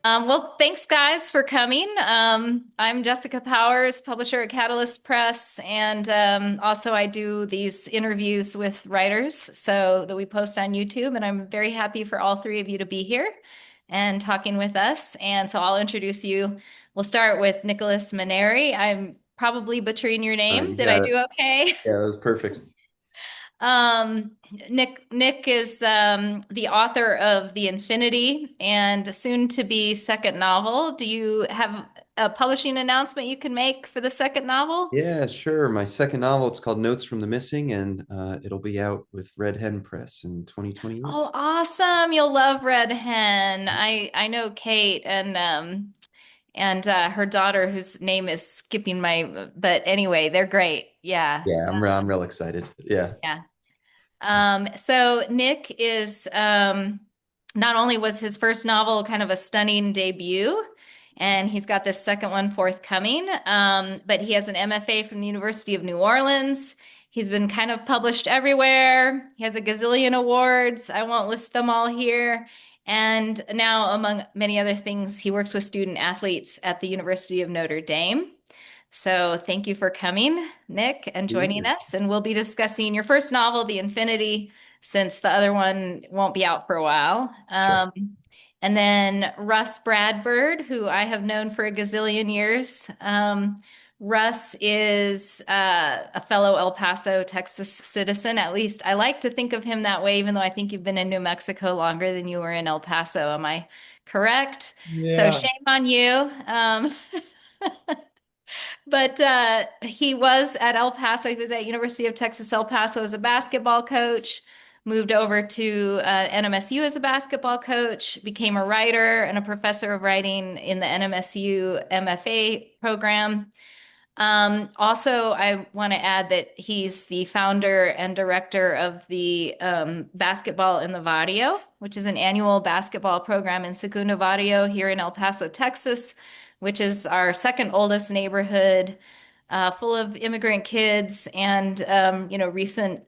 Well, thanks guys for coming. I'm Jessica Powers, publisher at Catalyst Press, and also I do these interviews with writers so that we post on YouTube, and I'm very happy for all three of you to be here and talking with us. And so I'll introduce you. We'll start with Nicholas Mainieri. I'm probably butchering your name. You Did I got it. do okay? Yeah, that was perfect. Um, Nick is the author of The Infinity and soon to be second novel. Do you have a publishing announcement you can make for the second novel? Yeah, sure. My second novel, it's called Notes from the Missing, and it'll be out with Red Hen Press in 2028. Oh, awesome. You'll love Red Hen. I know Kate and her daughter whose name is skipping my but anyway, they're great. Yeah. Yeah, I'm real excited. Yeah. Yeah. So Nick is not only was his first novel kind of a stunning debut, and he's got this second one forthcoming, but he has an MFA from the University of New Orleans. He's been kind of published everywhere. He has a gazillion awards. I won't list them all here. And now, among many other things, he works with student athletes at the University of Notre Dame. So thank you for coming, Nick, and Be joining here. us. And we'll be discussing your first novel, The Infinity, since the other one won't be out for a while. Sure. And then Rus Bradburd, who I have known for a gazillion years. Russ is a fellow El Paso, Texas citizen. At least I like to think of him that way, even though I think you've been in New Mexico longer than you were in El Paso. Am I correct? So Yeah, shame on you. But he was at El Paso. He was at University of Texas El Paso as a basketball coach, moved over to NMSU as a basketball coach, became a writer and a professor of writing in the NMSU MFA program. Also, I want to add that he's the founder and director of the Basketball in the Barrio, which is an annual basketball program in Segundo Barrio here in El Paso, Texas, which is our second oldest neighborhood, full of immigrant kids and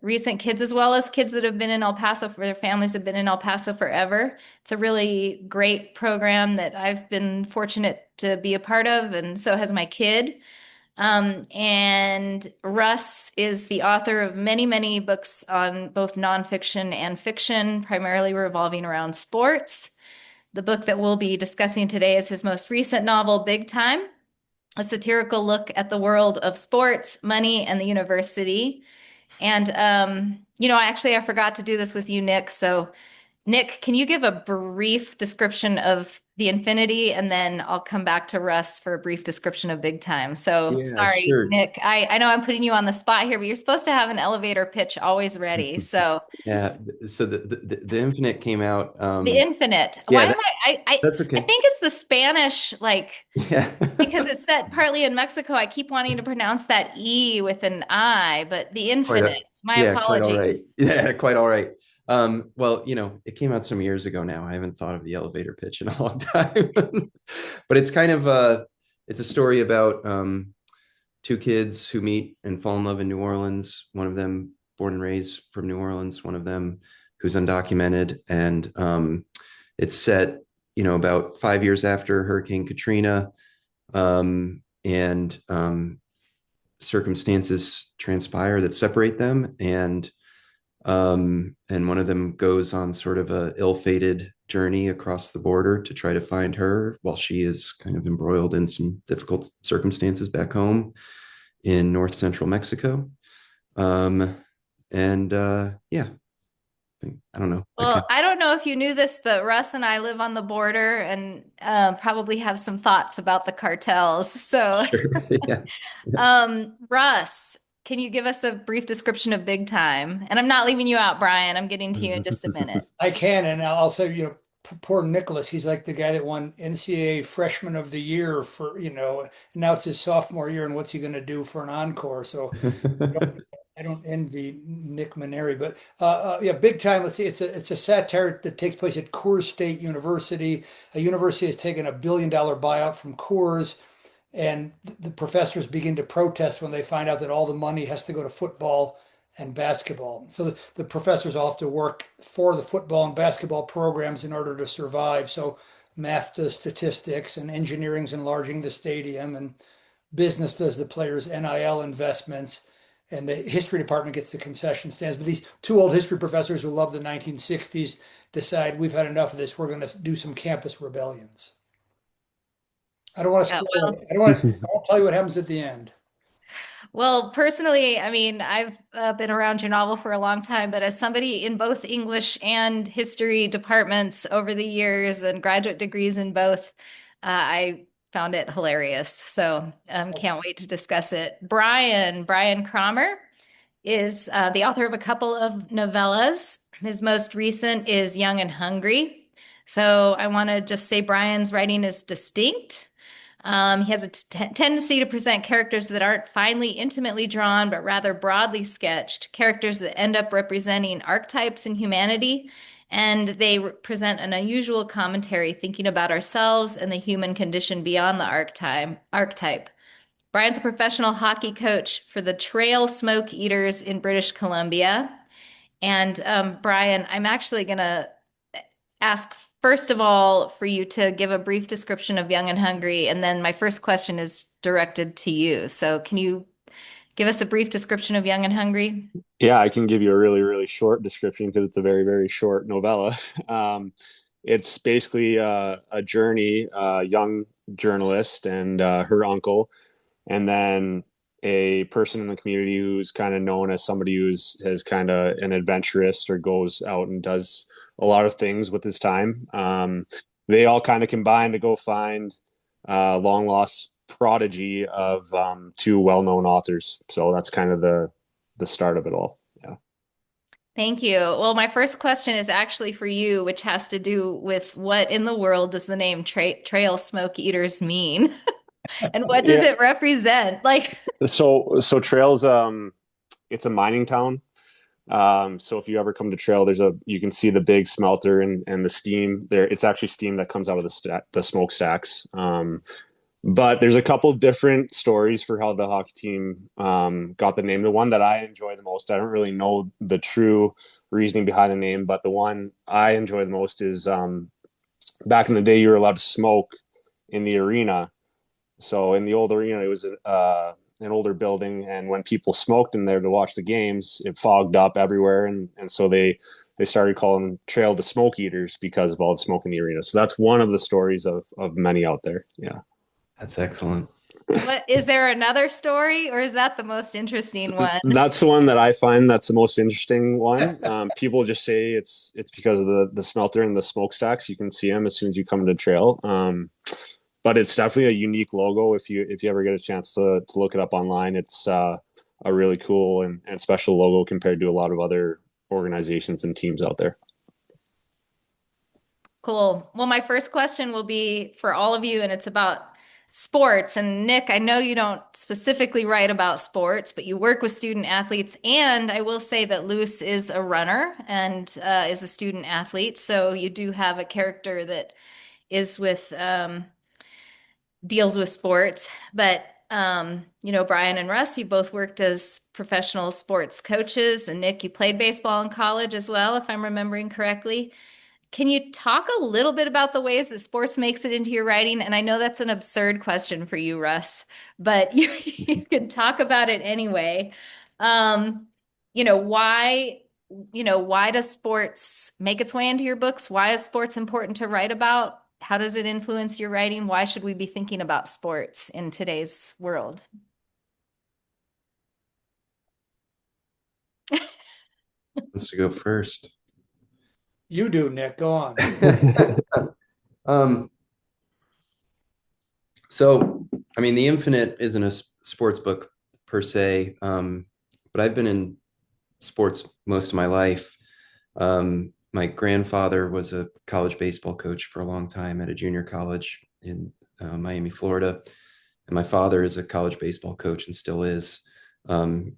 recent kids as well as kids that have been in El Paso for their families have been in El Paso forever. It's a really great program that I've been fortunate to be a part of, and so has my kid. And Russ is the author of many, many books on both nonfiction and fiction, primarily revolving around sports. The book that we'll be discussing today is his most recent novel, Big Time, a satirical look at the world of sports, money, and the university. And, I forgot to do this with you, Nick. So Nick, can you give a brief description of the Infinity, and then I'll come back to Russ for a brief description of Big Time. So Yeah, sorry, sure. Nick. I know I'm putting you on the spot here, but you're supposed to have an elevator pitch always ready. So Yeah. So the Infinite came out. the Infinite. Why Yeah, am that's I okay. think it's the Spanish, like Yeah. because it's set partly in Mexico. I keep wanting to pronounce that E with an I, but the Quite Infinite. My yeah, quite all right. apologies. Yeah, quite all right. Well, it came out some years ago now. I haven't thought of the elevator pitch in a long time. But it's kind of it's a story about two kids who meet and fall in love in New Orleans. One of them born and raised from New Orleans, one of them who's undocumented. And it's set, about 5 years after Hurricane Katrina. And circumstances transpire that separate them, and one of them goes on sort of a ill-fated journey across the border to try to find her while she is kind of embroiled in some difficult circumstances back home in north central Mexico. um and yeah, I don't know, I Well, I don't know if you knew this, but Russ and I live on the border and probably have some thoughts about the cartels. So, yeah. Russ, can you give us a brief description of Big Time? And I'm not leaving you out, Brian. I'm getting to you in just a minute. I can, and I'll say, poor Nicholas, he's like the guy that won NCAA Freshman of the Year for, and now it's his sophomore year, and what's he going to do for an encore? So I don't, I don't envy Nick Mainieri, but yeah, Big Time. Let's see, it's a satire that takes place at Coors State University. A university has taken $1 billion buyout from Coors. And the professors begin to protest when they find out that all the money has to go to football and basketball. So the professors all have to work for the football and basketball programs in order to survive. So math does statistics, and engineering's enlarging the stadium, and business does the players' NIL investments, and the history department gets the concession stands. But these two old history professors who love the 1960s decide we've had enough of this. We're going to do some campus rebellions. I don't want to Yeah, spoil well, it. I won't tell you what happens at the end. well, personally, I mean, I've been around your novel for a long time, but as somebody in both English and history departments over the years and graduate degrees in both, I found it hilarious. So can't wait to discuss it. Bryan Kromm is the author of a couple of novellas. His most recent is Young and Hungry. So I want to just say Bryan's writing is distinct. He has a tendency to present characters that aren't finely, intimately drawn, but rather broadly sketched, characters that end up representing archetypes in humanity. And they present an unusual commentary thinking about ourselves and the human condition beyond the archetype. Bryan's a professional hockey coach for the Trail Smoke Eaters in British Columbia. And Bryan, I'm actually going to ask first of all for you to give a brief description of Young and Hungry, and then my first question is directed to you. So can you give us a brief description of Young and Hungry? Yeah, I can give you a really, really short description because it's a very, very short novella. It's basically a journey, a young journalist and her uncle, and then a person in the community who's kind of known as somebody who's has kind of an adventurist or goes out and does a lot of things with his time. They all kind of combine to go find long lost prodigy of two well-known authors. So that's kind of the start of it all. Yeah. Thank you. Well, my first question is actually for you, which has to do with what in the world does the name Trail Smoke Eaters mean? And what does Yeah. it represent? Like, So Trails, it's a mining town. So if you ever come to Trail, you can see the big smelter and the steam there. It's actually steam that comes out of the smokestacks. But there's a couple different stories for how the hockey team got the name. The one that I enjoy the most, I don't really know the true reasoning behind the name, but the one I enjoy the most is back in the day, you were allowed to smoke in the arena. So in the old arena, it was an older building, and when people smoked in there to watch the games, it fogged up everywhere, and so they started calling Trail the Smoke Eaters because of all the smoke in the arena. So that's one of the stories of many out there. Yeah. That's excellent. what is there another story, or is that the most interesting one? That's the one that I find that's the most interesting one. People just say it's because of the smelter and the smokestacks. You can see them as soon as you come to Trail. But it's definitely a unique logo. If you ever get a chance to look it up online, it's a really cool and special logo compared to a lot of other organizations and teams out there. Cool. Well, my first question will be for all of you, and it's about sports. And Nick, I know you don't specifically write about sports, but you work with student athletes. And I will say that Luce is a runner and is a student athlete. So you do have a character that is with deals with sports. But Bryan and Russ, you both worked as professional sports coaches, and Nick, you played baseball in college as well, if I'm remembering correctly. Can you talk a little bit about the ways that sports makes it into your writing? And I know that's an absurd question for you, Russ, but you can talk about it anyway. Um, why, why does sports make its way into your books? Why is sports important to write about? How does it influence your writing? Why should we be thinking about sports in today's world? Let's go first. You do, Nick. Go on. um, so, I mean, The Infinite isn't a sports book per se, but I've been in sports most of my life. My grandfather was a college baseball coach for a long time at a junior college in Miami, Florida. And my father is a college baseball coach and still is.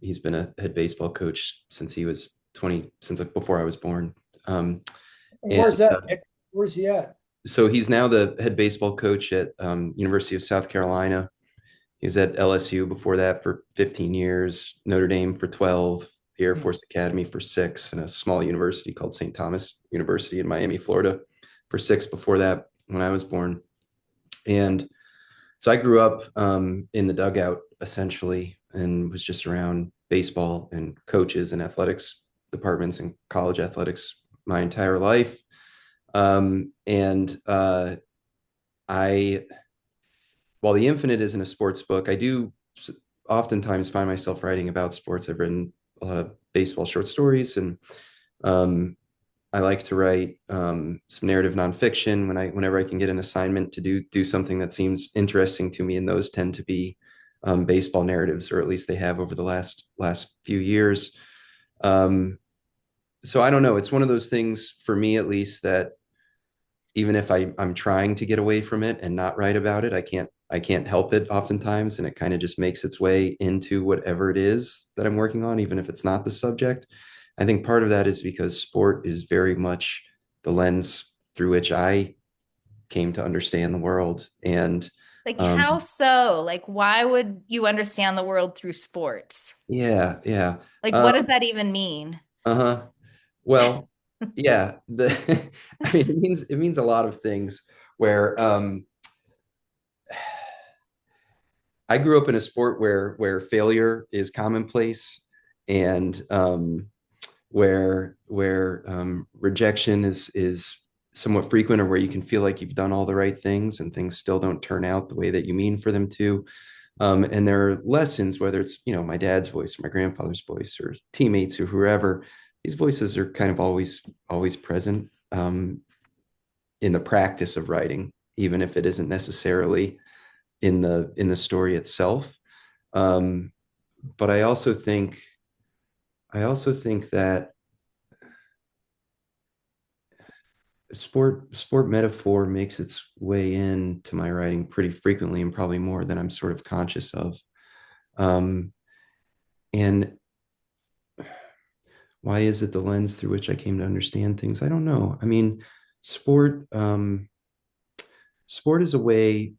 He's been a head baseball coach since he was 20, since before I was born. Where's that, Nick? Where's he at? So he's now the head baseball coach at University of South Carolina. He was at LSU before that for 15 years, Notre Dame for 12, the Air Force Academy for 6, and a small university called St. Thomas University in Miami, Florida for 6 before that. was born. And so I grew up in the dugout essentially, and was just around baseball and coaches and athletics departments and college athletics my entire life. And I, while The Infinite isn't a sports book, I do oftentimes find myself writing about sports. I've written a lot of baseball short stories, and um, I like to write some narrative nonfiction whenever I can get an assignment to do something that seems interesting to me, and those tend to be baseball narratives, or at least they have over the last few years. So I don't know. It's one of those things for me, at least, that even if I'm trying to get away from it and not write about it, I can't help it oftentimes, and it kind of just makes its way into whatever it is that I'm working on, even if it's not the subject. I think part of that is because sport is very much the lens through which I came to understand the world. And Like, how so? Like, why would you understand the world through sports? yeah, yeah. Like, Uh, what does that even mean? uh-huh. Well, yeah, I mean, it means a lot of things where I grew up in a sport where failure is commonplace, and where rejection is somewhat frequent, or where you can feel like you've done all the right things and things still don't turn out the way that you mean for them to. And there are lessons, whether it's my dad's voice or my grandfather's voice or teammates or whoever. These voices are kind of always present in the practice of writing, even if it isn't necessarily in the story itself. Um, but I also think that sport metaphor makes its way into my writing pretty frequently, and probably more than I'm sort of conscious of. Um, and why is it the lens through which I came to understand things? I don't know. I mean, sport sport is a way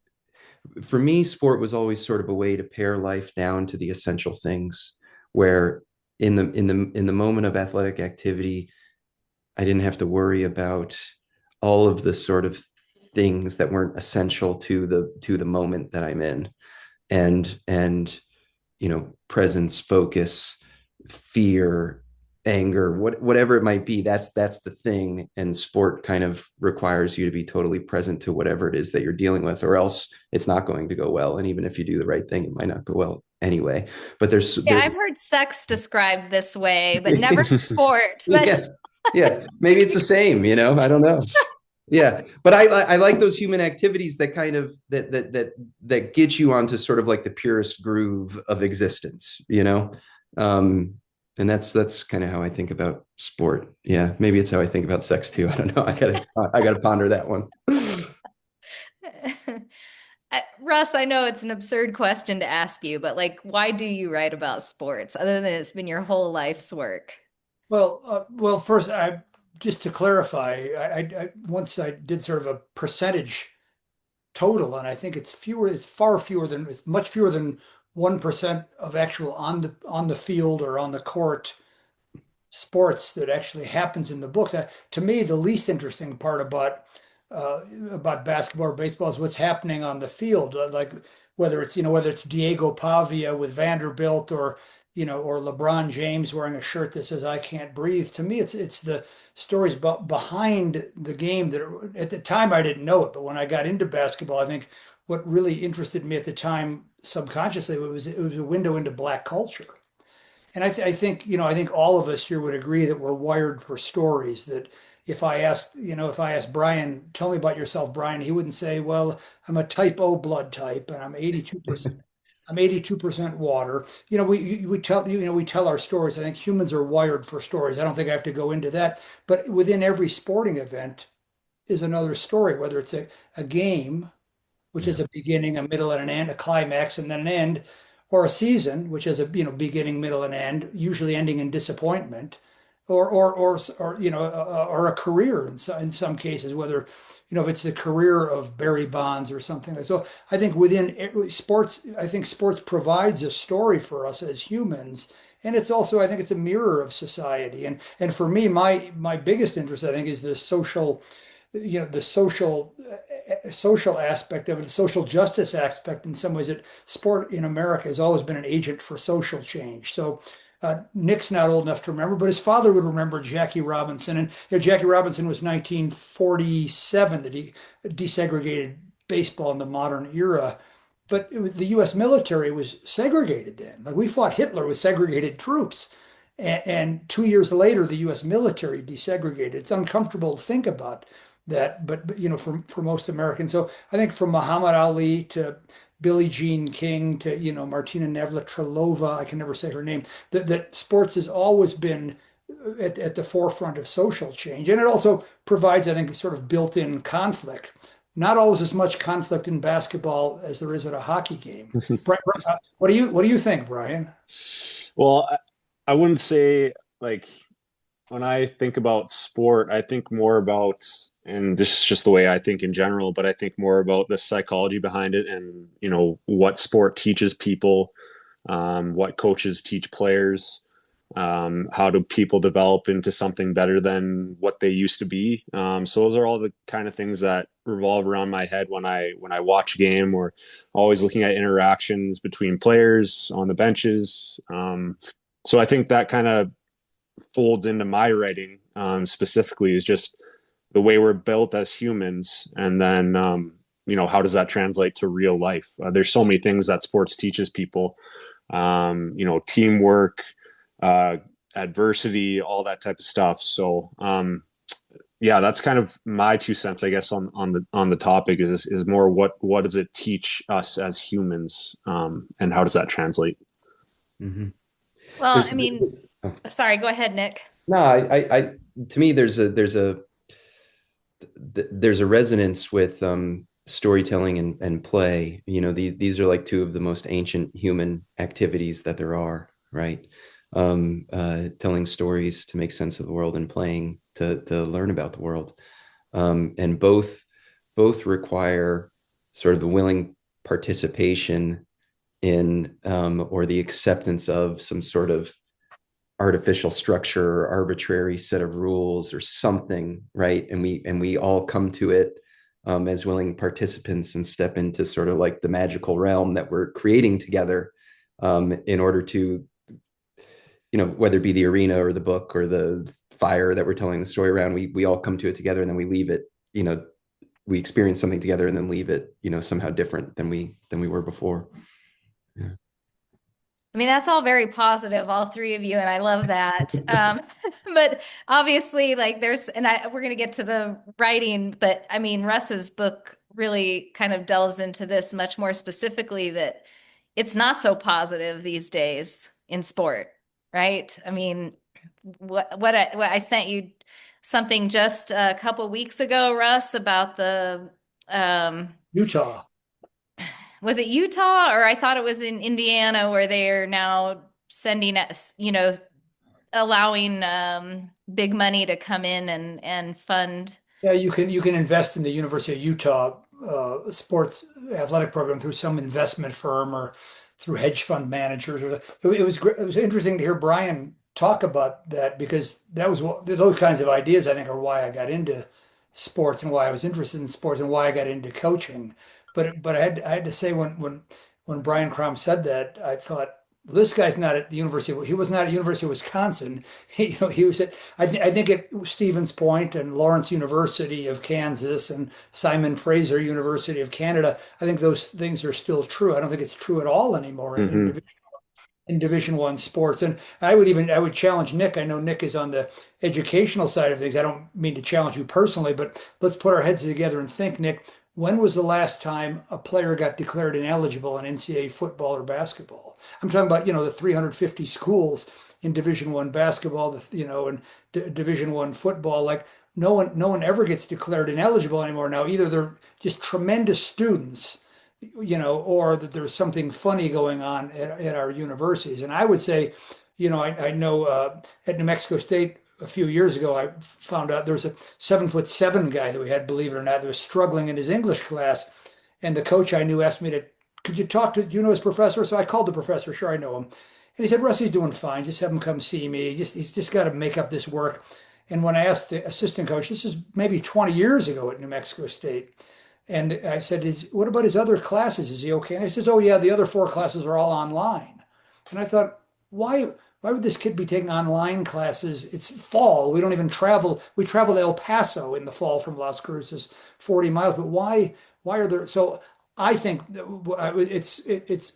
for me. Sport was always sort of a way to pare life down to the essential things, where in the moment of athletic activity, I didn't have to worry about all of the sort of things that weren't essential to the moment that I'm in. And presence, focus, fear, anger, whatever it might be. That's the thing. And sport kind of requires you to be totally present to whatever it is that you're dealing with, or else it's not going to go well. And even if you do the right thing, it might not go well anyway. But there's Yeah, I've there's heard sex described this way, but never sport. yeah, yeah. Maybe it's the same. I don't know. Yeah, but I like those human activities that kind of that get you onto sort of like the purest groove of existence. Um, and that's kind of how I think about sport. Yeah, maybe it's how I think about sex too. I don't know. I gotta ponder that one. Russ, I know it's an absurd question to ask you, but like, why do you write about sports other than it's been your whole life's work? Well, first, I just to clarify, once I did sort of a percentage total, and I think it's fewer. It's much fewer than 1% of actual on the field or on the court sports that actually happens in the books. To me, the least interesting part about basketball or baseball is what's happening on the field. Like whether it's Diego Pavia with Vanderbilt, or LeBron James wearing a shirt that says "I can't breathe." To me, it's the stories behind the game that at the time I didn't know it, but when I got into basketball, I think what really interested me at the time subconsciously it was a window into black culture. And I think all of us here would agree that we're wired for stories. That if I asked Bryan, tell me about yourself, Bryan, he wouldn't say, well, I'm a type O blood type and I'm 82% water. We tell our stories. I think humans are wired for stories. I don't think I have to go into that. But within every sporting event is another story, whether it's a game, which is Yeah, a beginning, a middle, and an end, a climax, and then an end, or a season, which has a beginning, middle, and end, usually ending in disappointment, or a career in some cases, whether if it's the career of Barry Bonds or something. So I think within sports, I think sports provides a story for us as humans. And it's also, I think it's a mirror of society. And for me, my biggest interest, I think, is the social social aspect of it, the social justice aspect in some ways, that sport in America has always been an agent for social change. So Nick's not old enough to remember, but his father would remember Jackie Robinson. And Jackie Robinson was 1947 that he desegregated baseball in the modern era. But the U.S. military was segregated then. Like we fought Hitler with segregated troops. And 2 years later, the U.S. military desegregated. It's uncomfortable to think about that, but for most Americans. So I think from Muhammad Ali to Billie Jean King to Martina Navratilova, I can never say her name. That sports has always been at the forefront of social change, and it also provides, I think, a sort of built-in conflict. Not always as much conflict in basketball as there is at a hockey game. What do you think, Bryan? Well, I wouldn't say, like, when I think about sport, I think more about, and this is just the way I think in general, but I think more about the psychology behind it and, what sport teaches people, what coaches teach players, how do people develop into something better than what they used to be. So those are all the kind of things that revolve around my head when I watch a game, or always looking at interactions between players on the benches. So I think that kind of folds into my writing, specifically, is just the way we're built as humans. And then, how does that translate to real life? There's so many things that sports teaches people, teamwork, adversity, all that type of stuff. So, yeah, that's kind of my 2 cents, I guess, on the topic is more what does it teach us as humans, and how does that translate? Mm-hmm. Well, sorry, go ahead, Nick. No, I to me, there's a resonance with storytelling and play. These are like two of the most ancient human activities that there are, right? Telling stories to make sense of the world and playing to learn about the world. And both require sort of the willing participation in or the acceptance of some sort of artificial structure or arbitrary set of rules or something, right? And we all come to it as willing participants and step into sort of like the magical realm that we're creating together, in order to, whether it be the arena or the book or the fire that we're telling the story around, we all come to it together, and then we leave it, we experience something together and then leave it, somehow different than we were before. Yeah. That's all very positive, all three of you, and I love that. But obviously, like we're going to get to the writing, but Russ's book really kind of delves into this much more specifically, that it's not so positive these days in sport, right? What I sent you something just a couple weeks ago, Russ, about the Utah. Was it Utah, or I thought it was in Indiana, where they are now sending us, allowing big money to come in and fund. Yeah, you can invest in the University of Utah sports athletic program through some investment firm or through hedge fund managers. It was interesting to hear Bryan talk about that, because those kinds of ideas, I think, are why I got into sports and why I was interested in sports and why I got into coaching. But I had to say, when Bryan Kromm said that, I thought, well, this guy's not at the University. He was not at University of Wisconsin. He was at, I think, at Stevens Point and Lawrence University of Kansas and Simon Fraser University of Canada. I think those things are still true. I don't think it's true at all anymore in Division I sports. And I would challenge Nick. I know Nick is on the educational side of things. I don't mean to challenge you personally, but let's put our heads together and think, Nick. When was the last time a player got declared ineligible in NCAA football or basketball? I'm talking about, the 350 schools in Division I basketball, and Division I football. Like no one ever gets declared ineligible anymore now. Either they're just tremendous students, or that there's something funny going on at our universities. And I would say, I know at New Mexico State, a few years ago, I found out there was a 7'7" guy that we had, believe it or not, that was struggling in his English class. And the coach I knew asked me do you know his professor? So I called the professor, sure, I know him. And he said, Russ, he's doing fine. Just have him come see me. He's just got to make up this work. And when I asked the assistant coach, this is maybe 20 years ago at New Mexico State, And I said, what about his other classes? Is he okay? And he says, oh yeah, the other 4 classes are all online. And I thought, why would this kid be taking online classes? It's fall. We don't even travel. We travel to El Paso in the fall from Las Cruces, 40 miles. But why are there? So I think it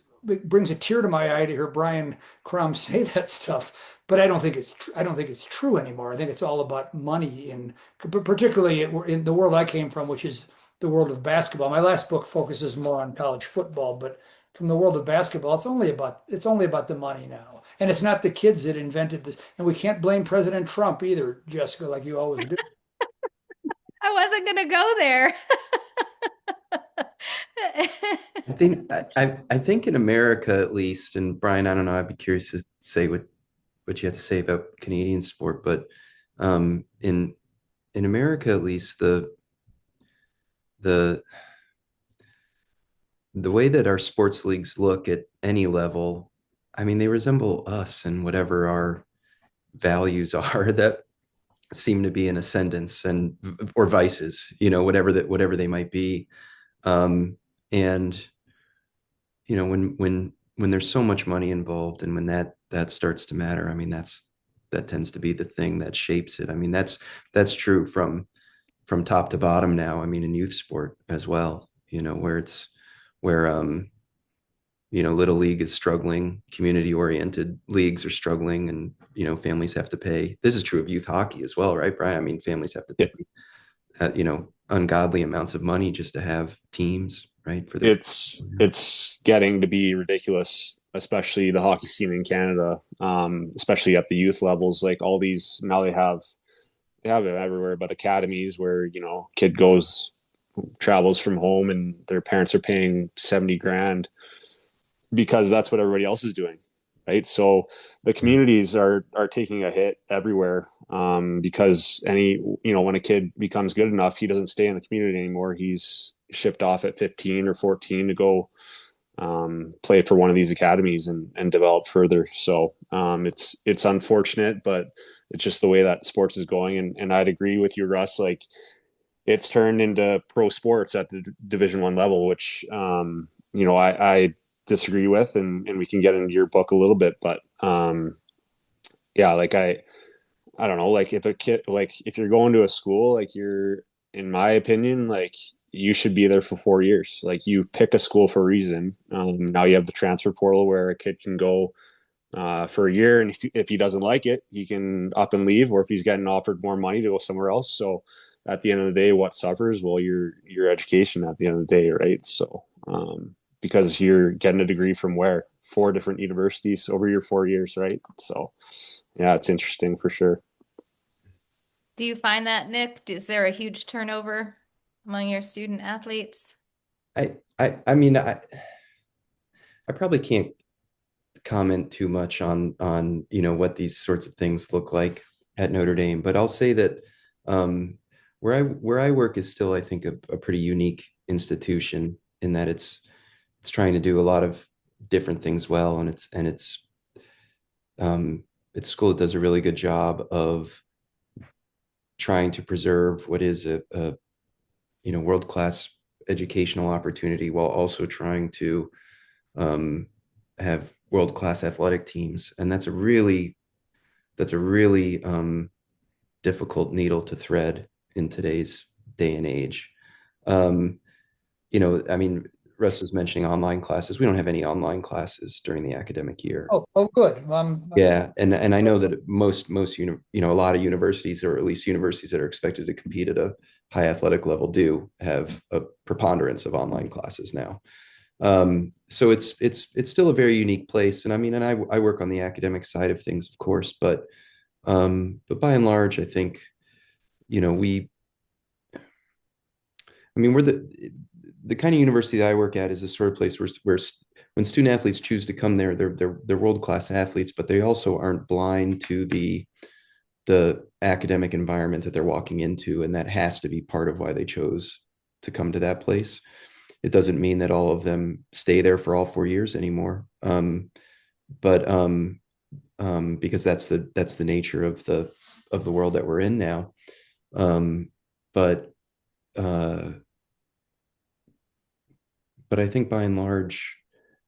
brings a tear to my eye to hear Bryan Kromm say that stuff. But I don't think it's I don't think it's true anymore. I think it's all about money, particularly in the world I came from, which is the world of basketball. My last book focuses more on college football, but from the world of basketball, it's only about the money now. And it's not the kids that invented this. And we can't blame President Trump either, Jessica, like you always do. I wasn't going to go there. I think in America at least, and Brian, I don't know, I'd be curious to say what you have to say about Canadian sport, but in America at least, the the way that our sports leagues look at any level, I mean, they resemble us and whatever our values are that seem to be in ascendance and or vices, whatever they might be. And when there's so much money involved and when that starts to matter, I mean, that tends to be the thing that shapes it. I mean, that's true from top to bottom now. I mean, in youth sport as well, where little league is struggling, community oriented leagues are struggling, and families have to pay. This is true of youth hockey as well, right, Brian? I mean, families have to pay ungodly amounts of money just to have teams, right? It's getting to be ridiculous, especially the hockey scene in Canada, especially at the youth levels. Like all these now they have it everywhere, but academies where kid travels from home and their parents are paying 70 grand because that's what everybody else is doing, right? So the communities are taking a hit everywhere, because when a kid becomes good enough, he doesn't stay in the community anymore. He's shipped off at 15 or 14 to go play for one of these academies and develop further. So it's unfortunate, but it's just the way that sports is going. And I'd agree with you, Russ. Like it's turned into pro sports at the Division I level, which I disagree with, and we can get into your book a little bit, but yeah, like I don't know, like if a kid, like if you're going to a school, like in my opinion, like you should be there for 4 years. Like you pick a school for a reason. Now you have the transfer portal where a kid can go for a year, and if he doesn't like it, he can up and leave, or if he's getting offered more money to go somewhere else. So at the end of the day, what suffers? Well, your education at the end of the day, right? So because you're getting a degree from 4 different universities over your 4 years, right? So yeah, it's interesting for sure. Do you find that, Nick? Is there a huge turnover among your student athletes? I mean, I probably can't comment too much on what these sorts of things look like at Notre Dame, but I'll say that where I work is still, I think, a pretty unique institution in that it's trying to do a lot of different things well, and it's a school that does a really good job of trying to preserve what is a world-class educational opportunity while also trying to have world-class athletic teams. And that's a really difficult needle to thread in today's day and age. I mean, Russ was mentioning online classes. We don't have any online classes during the academic year. Oh, good. Yeah, and I know that a lot of universities, or at least universities that are expected to compete at a high athletic level, do have a preponderance of online classes now. So it's still a very unique place, and I mean, and I work on the academic side of things, of course, but by and large, I think we're the kind of university that I work at is the sort of place where when student athletes choose to come there, they're world-class athletes, but they also aren't blind to the academic environment that they're walking into, and that has to be part of why they chose to come to that place. It doesn't mean that all of them stay there for all 4 years anymore, but because that's the nature of the world that we're in now. But but I think by and large,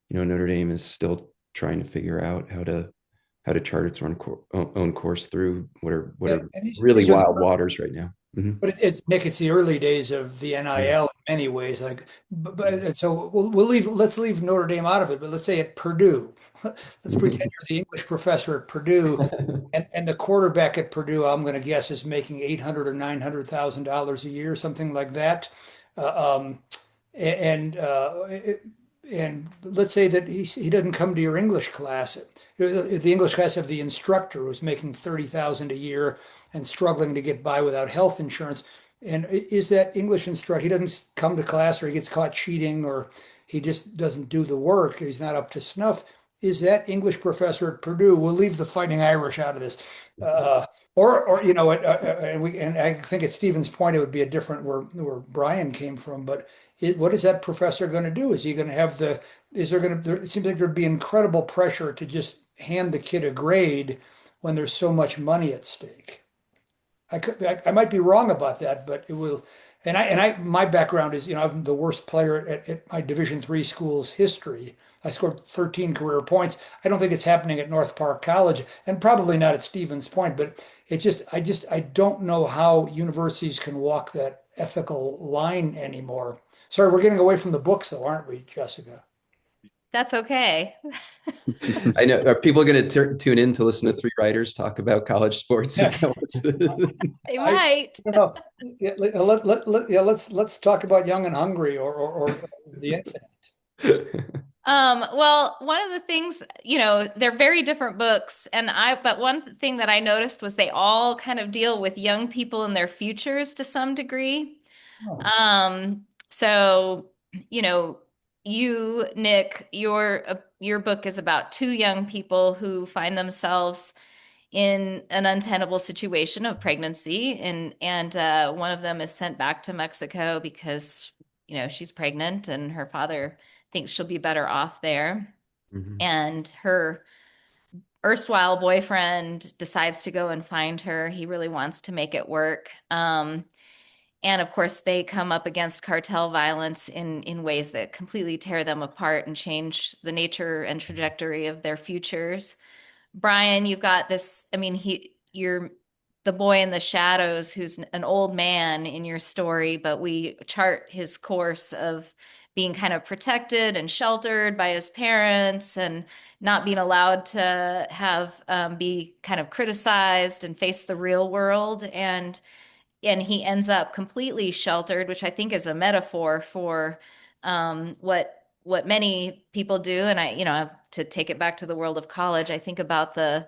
Notre Dame is still trying to figure out how to chart its own course through what are And really these are the wild waters right now. Mhm. But it's Nick, it's the early days of the Yeah. NIL in many ways. Like, so let's leave Notre Dame out of it, but let's say at Purdue, let's pretend you're the English professor at Purdue, and the quarterback at Purdue, I'm going to guess, is making 800 or $900,000 a year, something like that. Uh, um, and and let's say that he doesn't come to your English class. The English class of the instructor who's making 30,000 a year and struggling to get by without health insurance. And is that English instructor? He doesn't come to class, or he gets caught cheating, or he just doesn't do the work. He's not up to snuff. Is that English professor at Purdue? We'll leave the Fighting Irish out of this. Or and I think at Stephen's point, it would be a different where Bryan came from. But what is that professor going to do? Is he going to have the? Is there going to? It seems like there'd be incredible pressure to just hand the kid a grade when there's so much money at stake. I might be wrong about that, but it will. My background is, I'm the worst player at my Division III school's history. I scored 13 career points. I don't think it's happening at North Park College, and probably not at Stevens Point. But I don't know how universities can walk that ethical line anymore. Sorry, we're getting away from the books, though, aren't we, Jessica? That's okay. I know. Are people going to tune in to listen to three writers talk about college sports? Is that what's They might. No, yeah, let's talk about Young and Hungry or the Infinite. Well, one of the things, they're very different books, but one thing that I noticed was they all kind of deal with young people and their futures to some degree. Oh, So, Nick, your book is about two young people who find themselves in an untenable situation of pregnancy, and one of them is sent back to Mexico because, she's pregnant and her father thinks she'll be better off there. Mhm. And her erstwhile boyfriend decides to go and find her. He really wants to make it work. And of course, they come up against cartel violence in ways that completely tear them apart and change the nature and trajectory of their futures. Bryan, you've got this, I mean, you're the boy in the shadows who's an old man in your story, but we chart his course of being kind of protected and sheltered by his parents and not being allowed to have be kind of criticized and face the real world. And he ends up completely sheltered, which I think is a metaphor for what many people do. And to take it back to the world of college, I think about the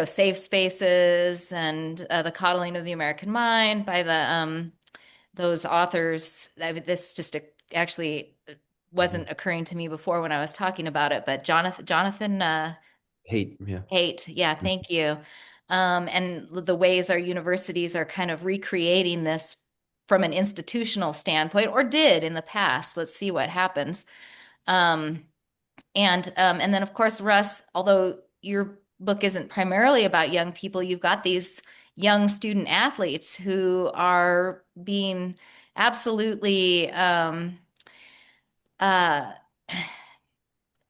safe spaces and the coddling of the American mind by the those authors. This just actually wasn't occurring to me before when I was talking about it, but Jonathan Hate, yeah. Haidt, yeah, thank you. And the ways our universities are kind of recreating this from an institutional standpoint, or did in the past. Let's see what happens. And then of course, Russ, although your book isn't primarily about young people, you've got these young student athletes who are being absolutely uh,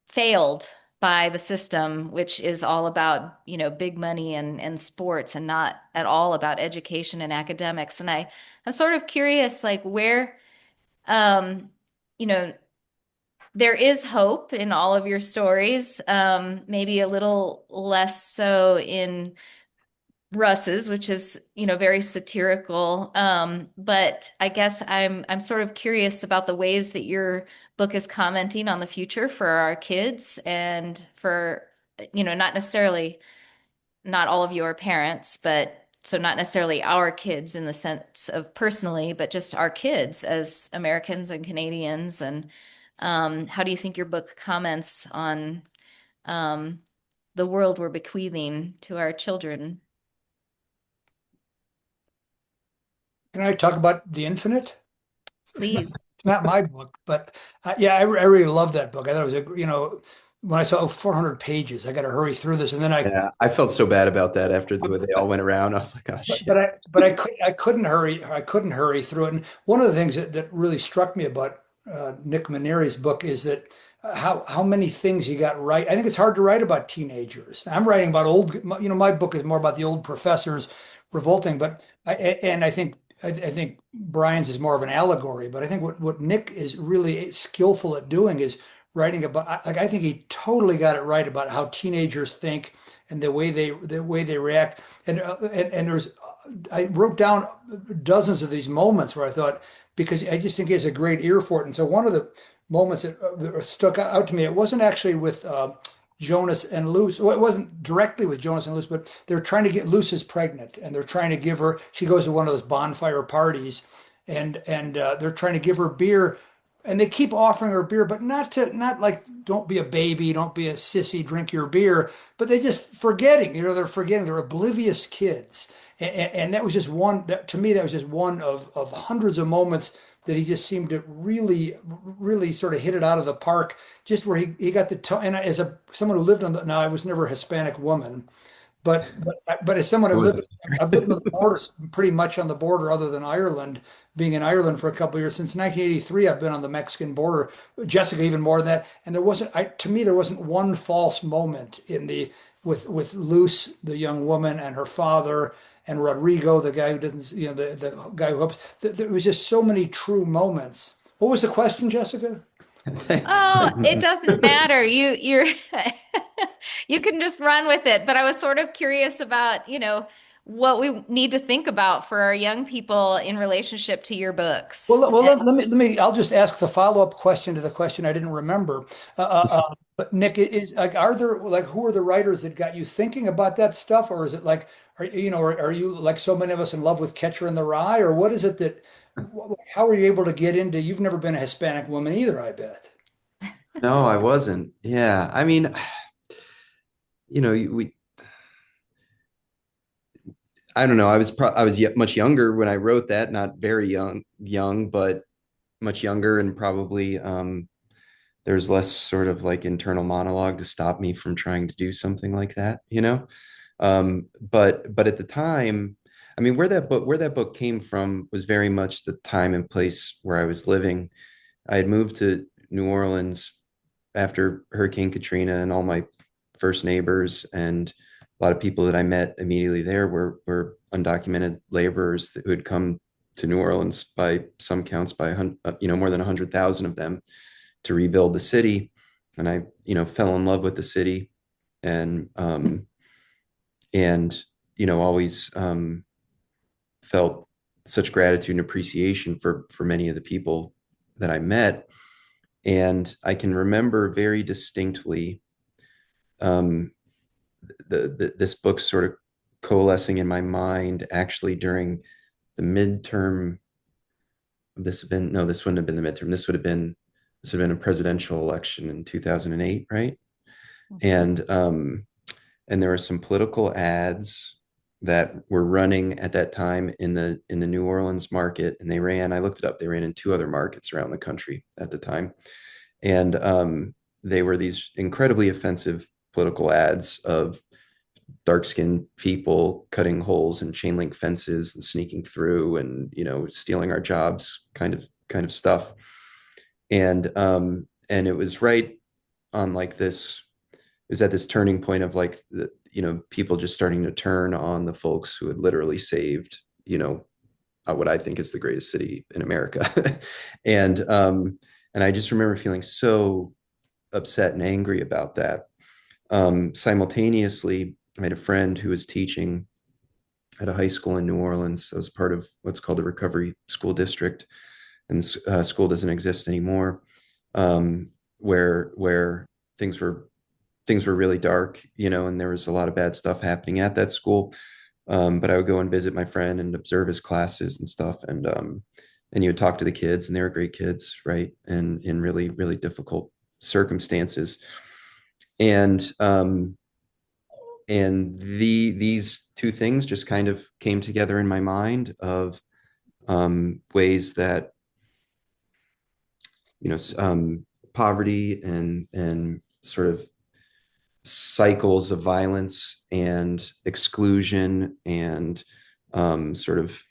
failed by the system, which is all about, big money and sports and not at all about education and academics. And I'm sort of curious, like where, um, you know, there is hope in all of your stories, maybe a little less so in Russ's, which is, very satirical. But I guess I'm sort of curious about the ways that your book is commenting on the future for our kids and for, not all of your parents, but so not necessarily our kids in the sense of personally, but just our kids as Americans and Canadians. And how do you think your book comments on um, the world we're bequeathing to our children? can I talk about the Infinite? Please. It's not my book, but yeah, I really love that book. I thought it was when I saw 400 pages, I got to hurry through this, and then Yeah, I felt so bad about that after the way they all went around. I was like, oh shit. but I couldn't hurry through it. And one of the things that really struck me about Nick Mainieri's book is that how many things you got right. I think it's hard to write about teenagers. I'm writing about old, my book is more about the old professors revolting, but I think Bryan's is more of an allegory. But I think what Nick is really skillful at doing is writing about. Like I think he totally got it right about how teenagers think and the way they react. And there's I wrote down dozens of these moments where I thought, because I just think he has a great ear for it. And so one of the moments that stuck out to me, it wasn't actually with Jonas and Luce. Well, it wasn't directly with Jonas and Luce, but they're trying to get Luce is pregnant, and they're trying to give her. She goes to one of those bonfire parties, and they're trying to give her beer, and they keep offering her beer, but not like don't be a baby, don't be a sissy, drink your beer, but they just forgetting. They're forgetting. They're oblivious kids, and that was just one. That to me, that was just one of hundreds of moments that he just seemed to really sort of hit it out of the park. Just where he got the tone. And as someone who lived on the now, I was never a Hispanic woman, but as someone who Oh, lived, I've lived on the border, pretty much on the border, other than Ireland. Being in Ireland for a couple of years since 1983, I've been on the Mexican border. Jessica, even more than that. And to me, there wasn't one false moment in the with Luce, the young woman, and her father, and Rodrigo, the guy who doesn't, the guy who hopes. There was just so many true moments. What was the question, Jessica? Oh, it doesn't matter. thanks. You're you can just run with it. But I was sort of curious about, what we need to think about for our young people in relationship to your books. Let me. I'll just ask the follow-up question to the question I didn't remember. But Nick, is like, are there like who are the writers that got you thinking about that stuff, or is it like, are you like so many of us in love with Catcher in the Rye, or what is it that? How are you able to get into? You've never been a Hispanic woman either, I bet. No, I wasn't. Yeah. I mean, we I don't know. I was yet much younger when I wrote that, not very young, but much younger, and probably there's less sort of like internal monologue to stop me from trying to do something like that. But at the time, I mean, where that book came from was very much the time and place where I was living. I had moved to New Orleans after Hurricane Katrina, and all my first neighbors and a lot of people that I met immediately there were undocumented laborers who had come to New Orleans by some counts by more than 100,000 of them to rebuild the city. And I fell in love with the city, and always felt such gratitude and appreciation for many of the people that I met. And I can remember very distinctly um, this book sort of coalescing in my mind actually during the midterm. This wouldn't have been the midterm. This would have been a presidential election in 2008, right? Mhm. And there were some political ads that were running at that time in the New Orleans market, and I looked it up, they ran in two other markets around the country at the time. And they were these incredibly offensive political ads of dark-skinned people cutting holes in chain link fences and sneaking through and stealing our jobs, kind of stuff. And it was right on like this, it was at this turning point of like people just starting to turn on the folks who had literally saved what I think is the greatest city in America. And I just remember feeling so upset and angry about that. Simultaneously, I had a friend who was teaching at a high school in New Orleans. I was part of what's called the Recovery School District, and this school doesn't exist anymore, where things were really dark, and there was a lot of bad stuff happening at that school. But I would go and visit my friend and observe his classes and stuff, and you would talk to the kids, and they were great kids, right? And in really, really difficult circumstances. And these two things just kind of came together in my mind of ways that poverty and sort of cycles of violence and exclusion and sort of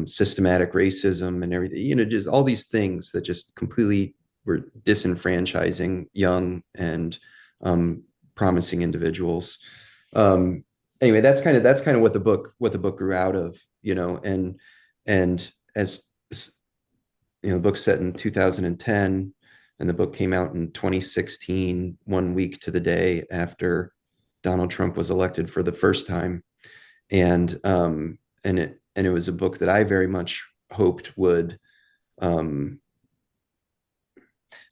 systematic racism and everything, just all these things that just completely were disenfranchising young and promising individuals. Anyway, that's kind of what the book grew out of, and as the book's set in 2010, and the book came out in 2016, 1 week to the day after Donald Trump was elected for the first time. And it was a book that I very much hoped would, I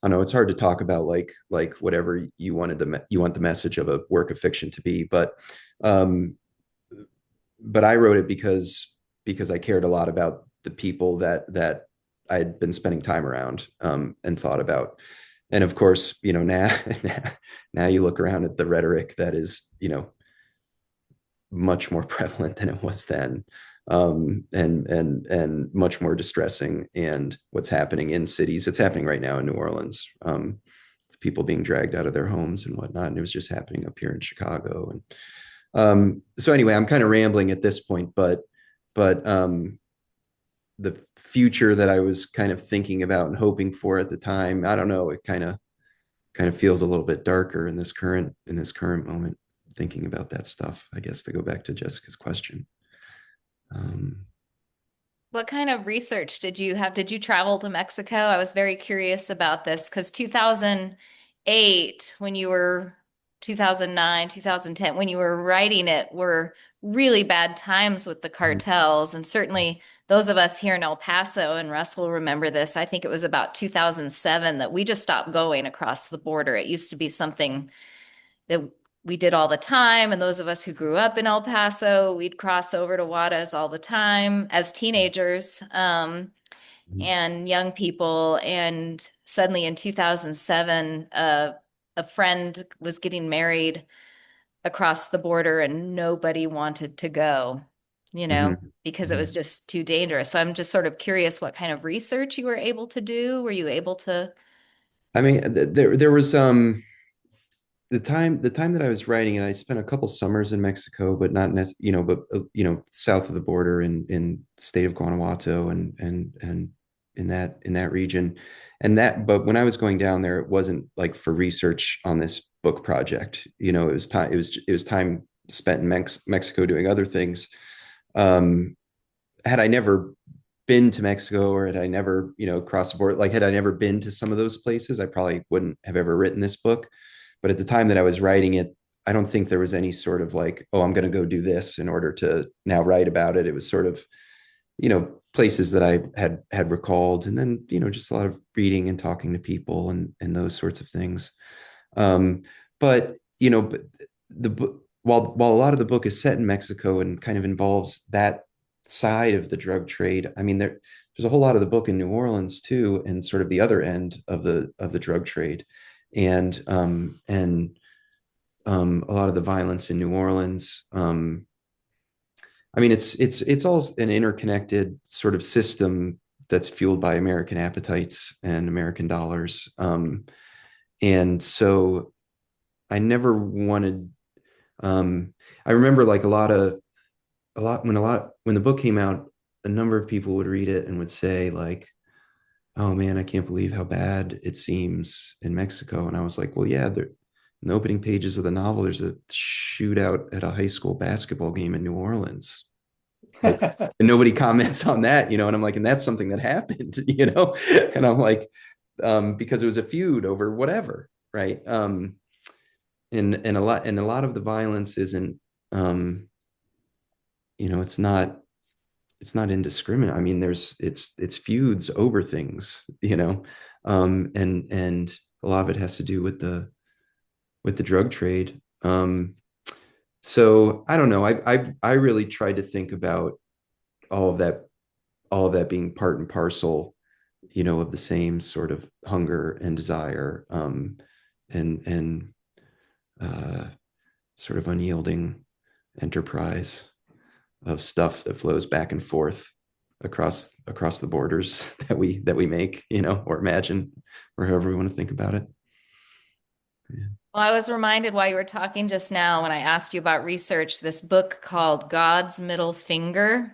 know it's hard to talk about like whatever you want the message of a work of fiction to be, um but I wrote it because I cared a lot about the people that I'd been spending time around, and thought about. And of course, now now you look around at the rhetoric that is, much more prevalent than it was then, and much more distressing. And what's happening in cities, it's happening right now in New Orleans, people being dragged out of their homes and whatnot. And it was just happening up here in Chicago. And so anyway, I'm kind of rambling at this point, but the future that I was kind of thinking about and hoping for at the time, I don't know, it kind of feels a little bit darker in this current moment, thinking about that stuff, I guess, to go back to Jessica's question. What kind of research did you have? Did you travel to Mexico? I was very curious about this because 2008, when you were 2009, 2010, when you were writing it, were really bad times with the cartels. And certainly those of us here in El Paso, and Russ will remember this, I think it was about 2007 that we just stopped going across the border. It used to be something that we did all the time. And those of us who grew up in El Paso, we'd cross over to Juarez all the time as teenagers, and young people. And suddenly in 2007, a friend was getting married across the border and nobody wanted to go, because it was Mhm. just too dangerous. So I'm just sort of curious what kind of research you were able to do. Were you able to? I mean, there was the time that I was writing it, I spent a couple summers in Mexico, but not but south of the border in the state of Guanajuato, and in that region. But when I was going down there, it wasn't like for research on this book project. It was time spent in Mexico doing other things. Had I never been to Mexico, or had I never, crossed the border, like had I never been to some of those places, I probably wouldn't have ever written this book. But at the time that I was writing it, I don't think there was any sort of like, oh, I'm going to go do this in order to now write about it. It was sort of, places that I had recalled, and then, just a lot of reading and talking to people and those sorts of things. Um, but the book, while a lot of the book is set in Mexico and kind of involves that side of the drug trade, I mean, there's a whole lot of the book in New Orleans too, and sort of the other end of the drug trade, and a lot of the violence in New Orleans. I mean, it's all an interconnected sort of system that's fueled by American appetites and American dollars. And so I never wanted. I remember like when the book came out, a number of people would read it and would say like, "Oh man, I can't believe how bad it seems in Mexico." And I was like, "Well, yeah, in the opening pages of the novel, there's a shootout at a high school basketball game in New Orleans." Like, and nobody comments on that, and I'm like, and that's something that happened, and I'm like, because it was a feud over whatever, right? And a lot of the violence isn't, it's not indiscriminate. I mean, it's feuds over things, and a lot of it has to do with the drug trade. So I don't know. I really tried to think about all of that, being part and parcel, of the same sort of hunger and desire, and sort of unyielding enterprise of stuff that flows back and forth across the borders that we make, or imagine, or however we want to think about it. Yeah. Well, I was reminded while you were talking just now when I asked you about research, this book called God's Middle Finger.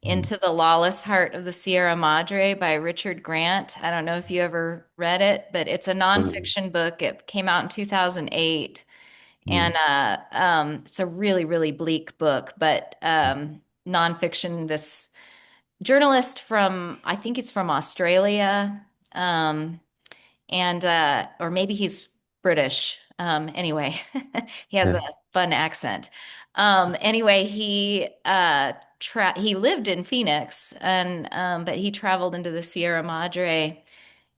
Mhm. Into the Lawless Heart of the Sierra Madre by Richard Grant. I don't know if you ever read it, but it's a Um, nonfiction book. It came out in 2008, and mm, it's a really, really bleak book, but nonfiction. This journalist from, I think he's from Australia, um, and or maybe he's British. Anyway, he has a yeah. fun accent. Anyway, he lived in Phoenix, and but he traveled into the Sierra Madre,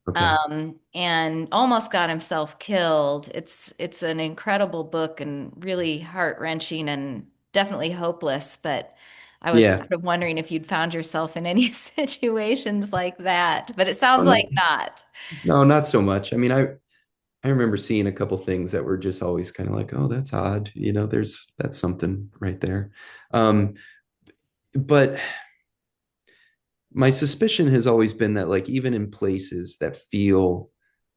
Okay. and almost got himself killed. It's an incredible book and really heart-wrenching and definitely hopeless, but I was Yeah. sort of wondering if you'd found yourself in any situations like that, but it Oh, sounds no, like not. no, not so much. I mean, I remember seeing a couple things that were just always kind of like, oh, that's odd. That's something right there. Um, but my suspicion has always been that, like, even in places that feel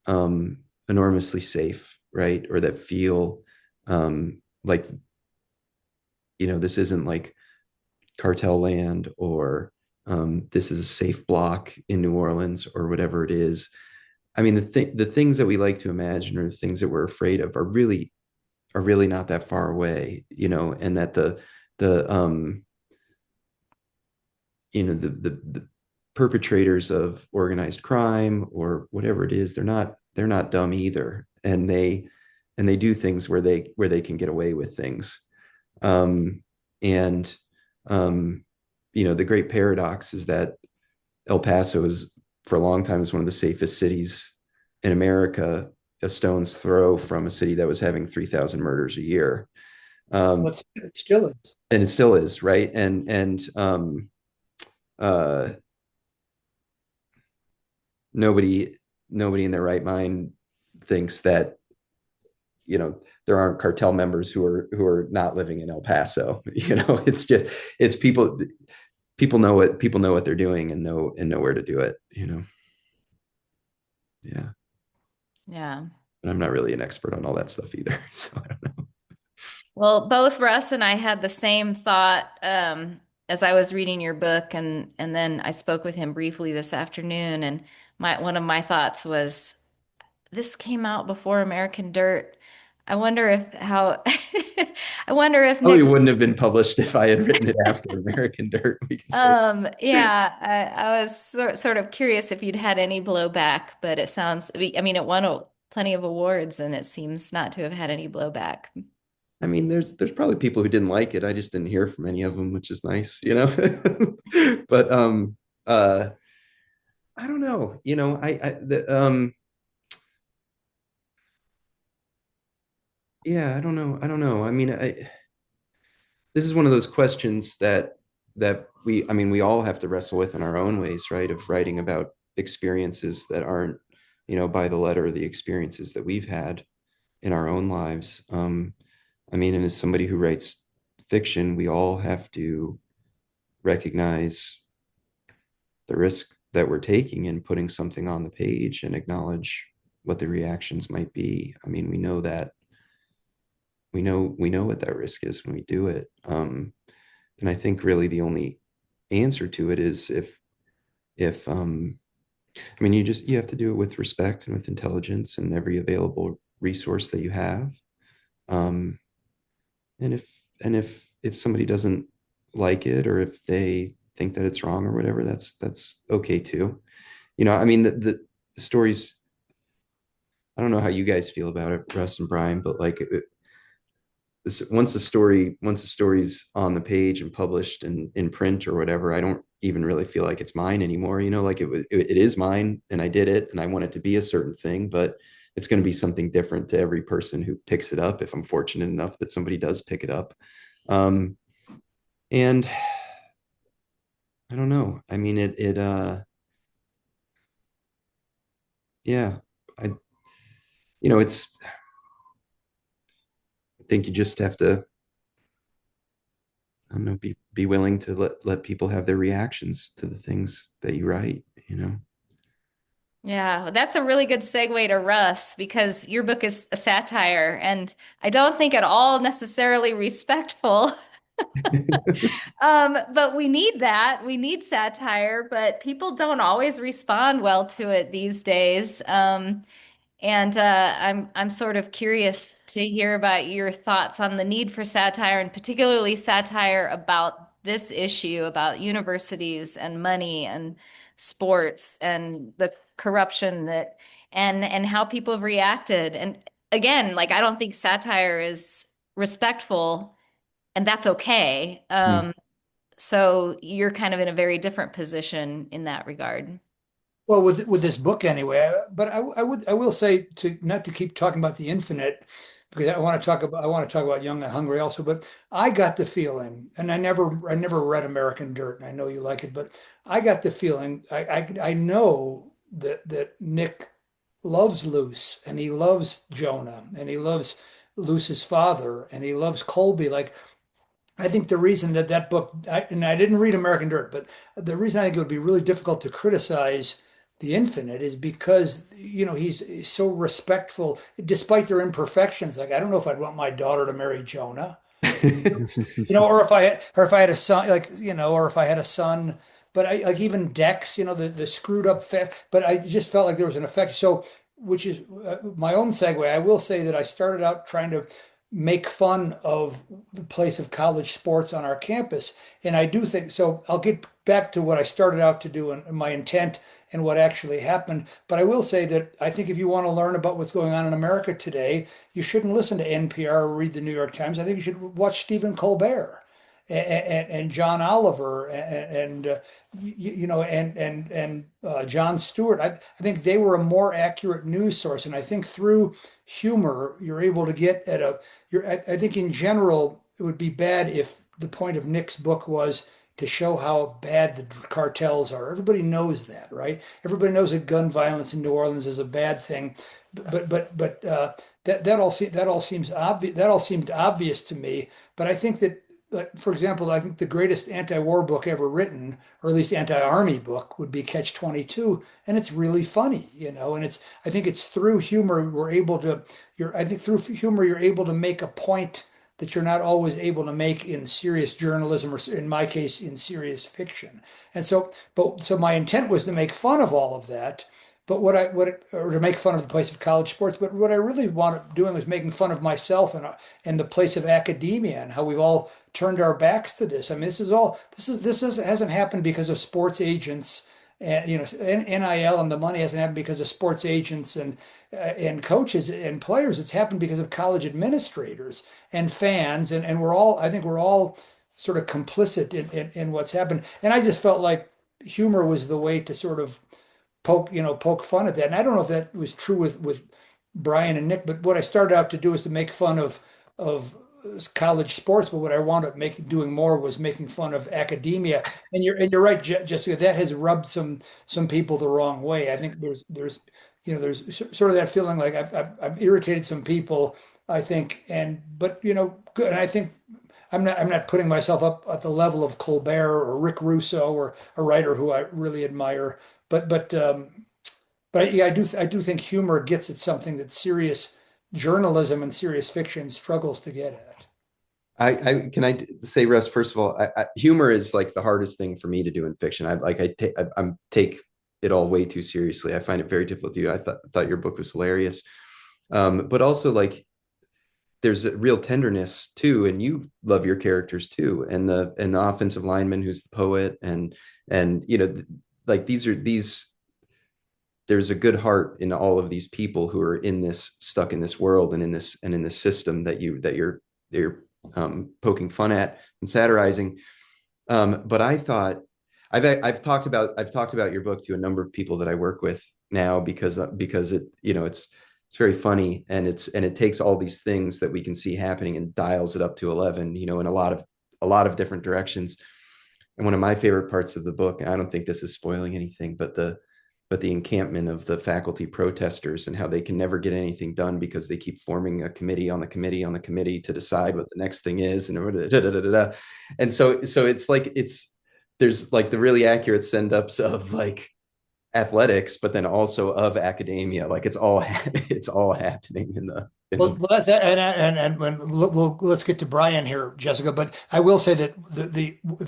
um, enormously safe, right, or that feel like, this isn't like cartel land, or this is a safe block in New Orleans or whatever it is. I mean, the things that we like to imagine, or the things that we're afraid of, are really not that far away, and that the the perpetrators of organized crime or whatever it is, they're not dumb either, and they do things where they can get away with things. And the great paradox is that El Paso is, for a long time, is one of the safest cities in America, a stone's throw from a city that was having 3,000 murders a year. Well, um, it still is. and it still is, right? And nobody nobody in their right mind thinks that there aren't cartel members who are not living in El Paso. It's just, it's people know what they're doing, and know where to do it. Yeah. Yeah. And I'm not really an expert on all that stuff either. So I don't know. Well, both Russ and I had the same thought as I was reading your book, and then I spoke with him briefly this afternoon, and my one of my thoughts was this came out before American Dirt. I wonder if how I wonder if Probably Nick wouldn't have been published if I had written it after American Dirt. We can say. yeah, I was sort of curious if you'd had any blowback, but it sounds, I mean, it won plenty of awards and it seems not to have had any blowback. I mean, there's probably people who didn't like it. I just didn't hear from any of them, which is nice. But I don't know. Yeah, I don't know. I don't know. I mean, this is one of those questions that we all have to wrestle with in our own ways, right? Of writing about experiences that aren't, by the letter, the experiences that we've had in our own lives. I mean, and as somebody who writes fiction, we all have to recognize the risk that we're taking in putting something on the page, and acknowledge what the reactions might be. I mean, we know what that risk is when we do it. And I think really the only answer to it is if I mean, you have to do it with respect and with intelligence and every available resource that you have. Um, and if somebody doesn't like it, or if they think that it's wrong or whatever, that's okay too. I mean, the stories. I don't know how you guys feel about it, Russ and Bryan, but like, once a story's on the page and published in print or whatever, I don't even really feel like it's mine anymore. Like, it is mine, and I did it, and I want it to be a certain thing, but it's going to be something different to every person who picks it up, if I'm fortunate enough that somebody does pick it up. um and I don't know. I mean, yeah, I it's I think you just have to, I don't know, be willing to let people have their reactions to the things that you write. Yeah, that's a really good segue to Russ because your book is a satire and I don't think at all necessarily respectful But we need that. We need satire, but people don't always respond well to it these days. And I'm sort of curious to hear about your thoughts on the need for satire, and particularly satire about this issue, about universities and money and sports and the corruption that and how people have reacted. And again, like I don't think satire is respectful, and that's okay. So you're kind of in a very different position in that regard. Well, with this book anyway, but I will say to not to keep talking about the infinite because I want to talk about Young and Hungry also, but I got the feeling, and I never read American Dirt, and I know you like it, but I got the feeling I know that Nick loves Luce and he loves Jonah and he loves Luce's father and he loves Colby. Like I think the reason that that book, and I didn't read American Dirt, but the reason I think it would be really difficult to criticize The Infinite is because, he's so respectful, despite their imperfections. Like, I don't know if I'd want my daughter to marry Jonah, or if I had a son, or if I had a son, but I like even Dex, the screwed up, but I just felt like there was an effect. So, which is my own segue. I will say that I started out trying to make fun of the place of college sports on our campus. And I do think so. I'll get back to what I started out to do and my intent and what actually happened. But I will say that I think if you want to learn about what's going on in America today, you shouldn't listen to NPR or read the New York Times. I think you should watch Stephen Colbert and John Oliver and Jon Stewart. I think they were a more accurate news source, and I think through humor you're able to get at a. I think in general it would be bad if the point of Nick's book was to show how bad the cartels are. Everybody knows that, right? Everybody knows that gun violence in New Orleans is a bad thing, but that all seems obvious. That all seemed obvious to me. But I think that for example, I think the greatest anti-war book ever written, or at least anti-army book, would be Catch 22, and it's really funny, And I think it's through humor we're able to. I think through humor you're able to make a point that you're not always able to make in serious journalism, or in my case, in serious fiction. And so my intent was to make fun of all of that. But or to make fun of the place of college sports. But what I really wanted doing was making fun of myself and the place of academia and how we've all turned our backs to this. I mean, hasn't happened because of sports agents and NIL, and the money hasn't happened because of sports agents and coaches and players. It's happened because of college administrators and fans, and I think we're all sort of complicit in what's happened. And I just felt like humor was the way to sort of poke fun at that. And I don't know if that was true with Bryan and Nick, but what I started out to do is to make fun of college sports. But what I wound up doing more was making fun of academia. And you're right, Jessica. That has rubbed some people the wrong way. I think there's sort of that feeling like I've irritated some people. I think, but good. And I think I'm not putting myself up at the level of Colbert or Rick Russo or a writer who I really admire. But yeah, I do think humor gets at something that serious journalism and serious fiction struggles to get at. I can I say, Russ, first of all, humor is like the hardest thing for me to do in fiction. I take it all way too seriously. I find it very difficult to do. I thought your book was hilarious, but also like there's a real tenderness too, and you love your characters too, and the offensive lineman who's the poet, and like there's a good heart in all of these people who are stuck in this world and in this system that you're poking fun at and satirizing. But I thought I've talked about your book to a number of people that I work with now because it's very funny, and it takes all these things that we can see happening and dials it up to 11, in a lot of different directions. And one of my favorite parts of the book, and I don't think this is spoiling anything, but the encampment of the faculty protesters and how they can never get anything done because they keep forming a committee on the committee on the committee to decide what the next thing is, and so it's like there's like the really accurate send ups of like athletics, but then also of academia. Like it's all it's all happening in Well, the well, that's and let's get to Brian here, Jessica. But I will say that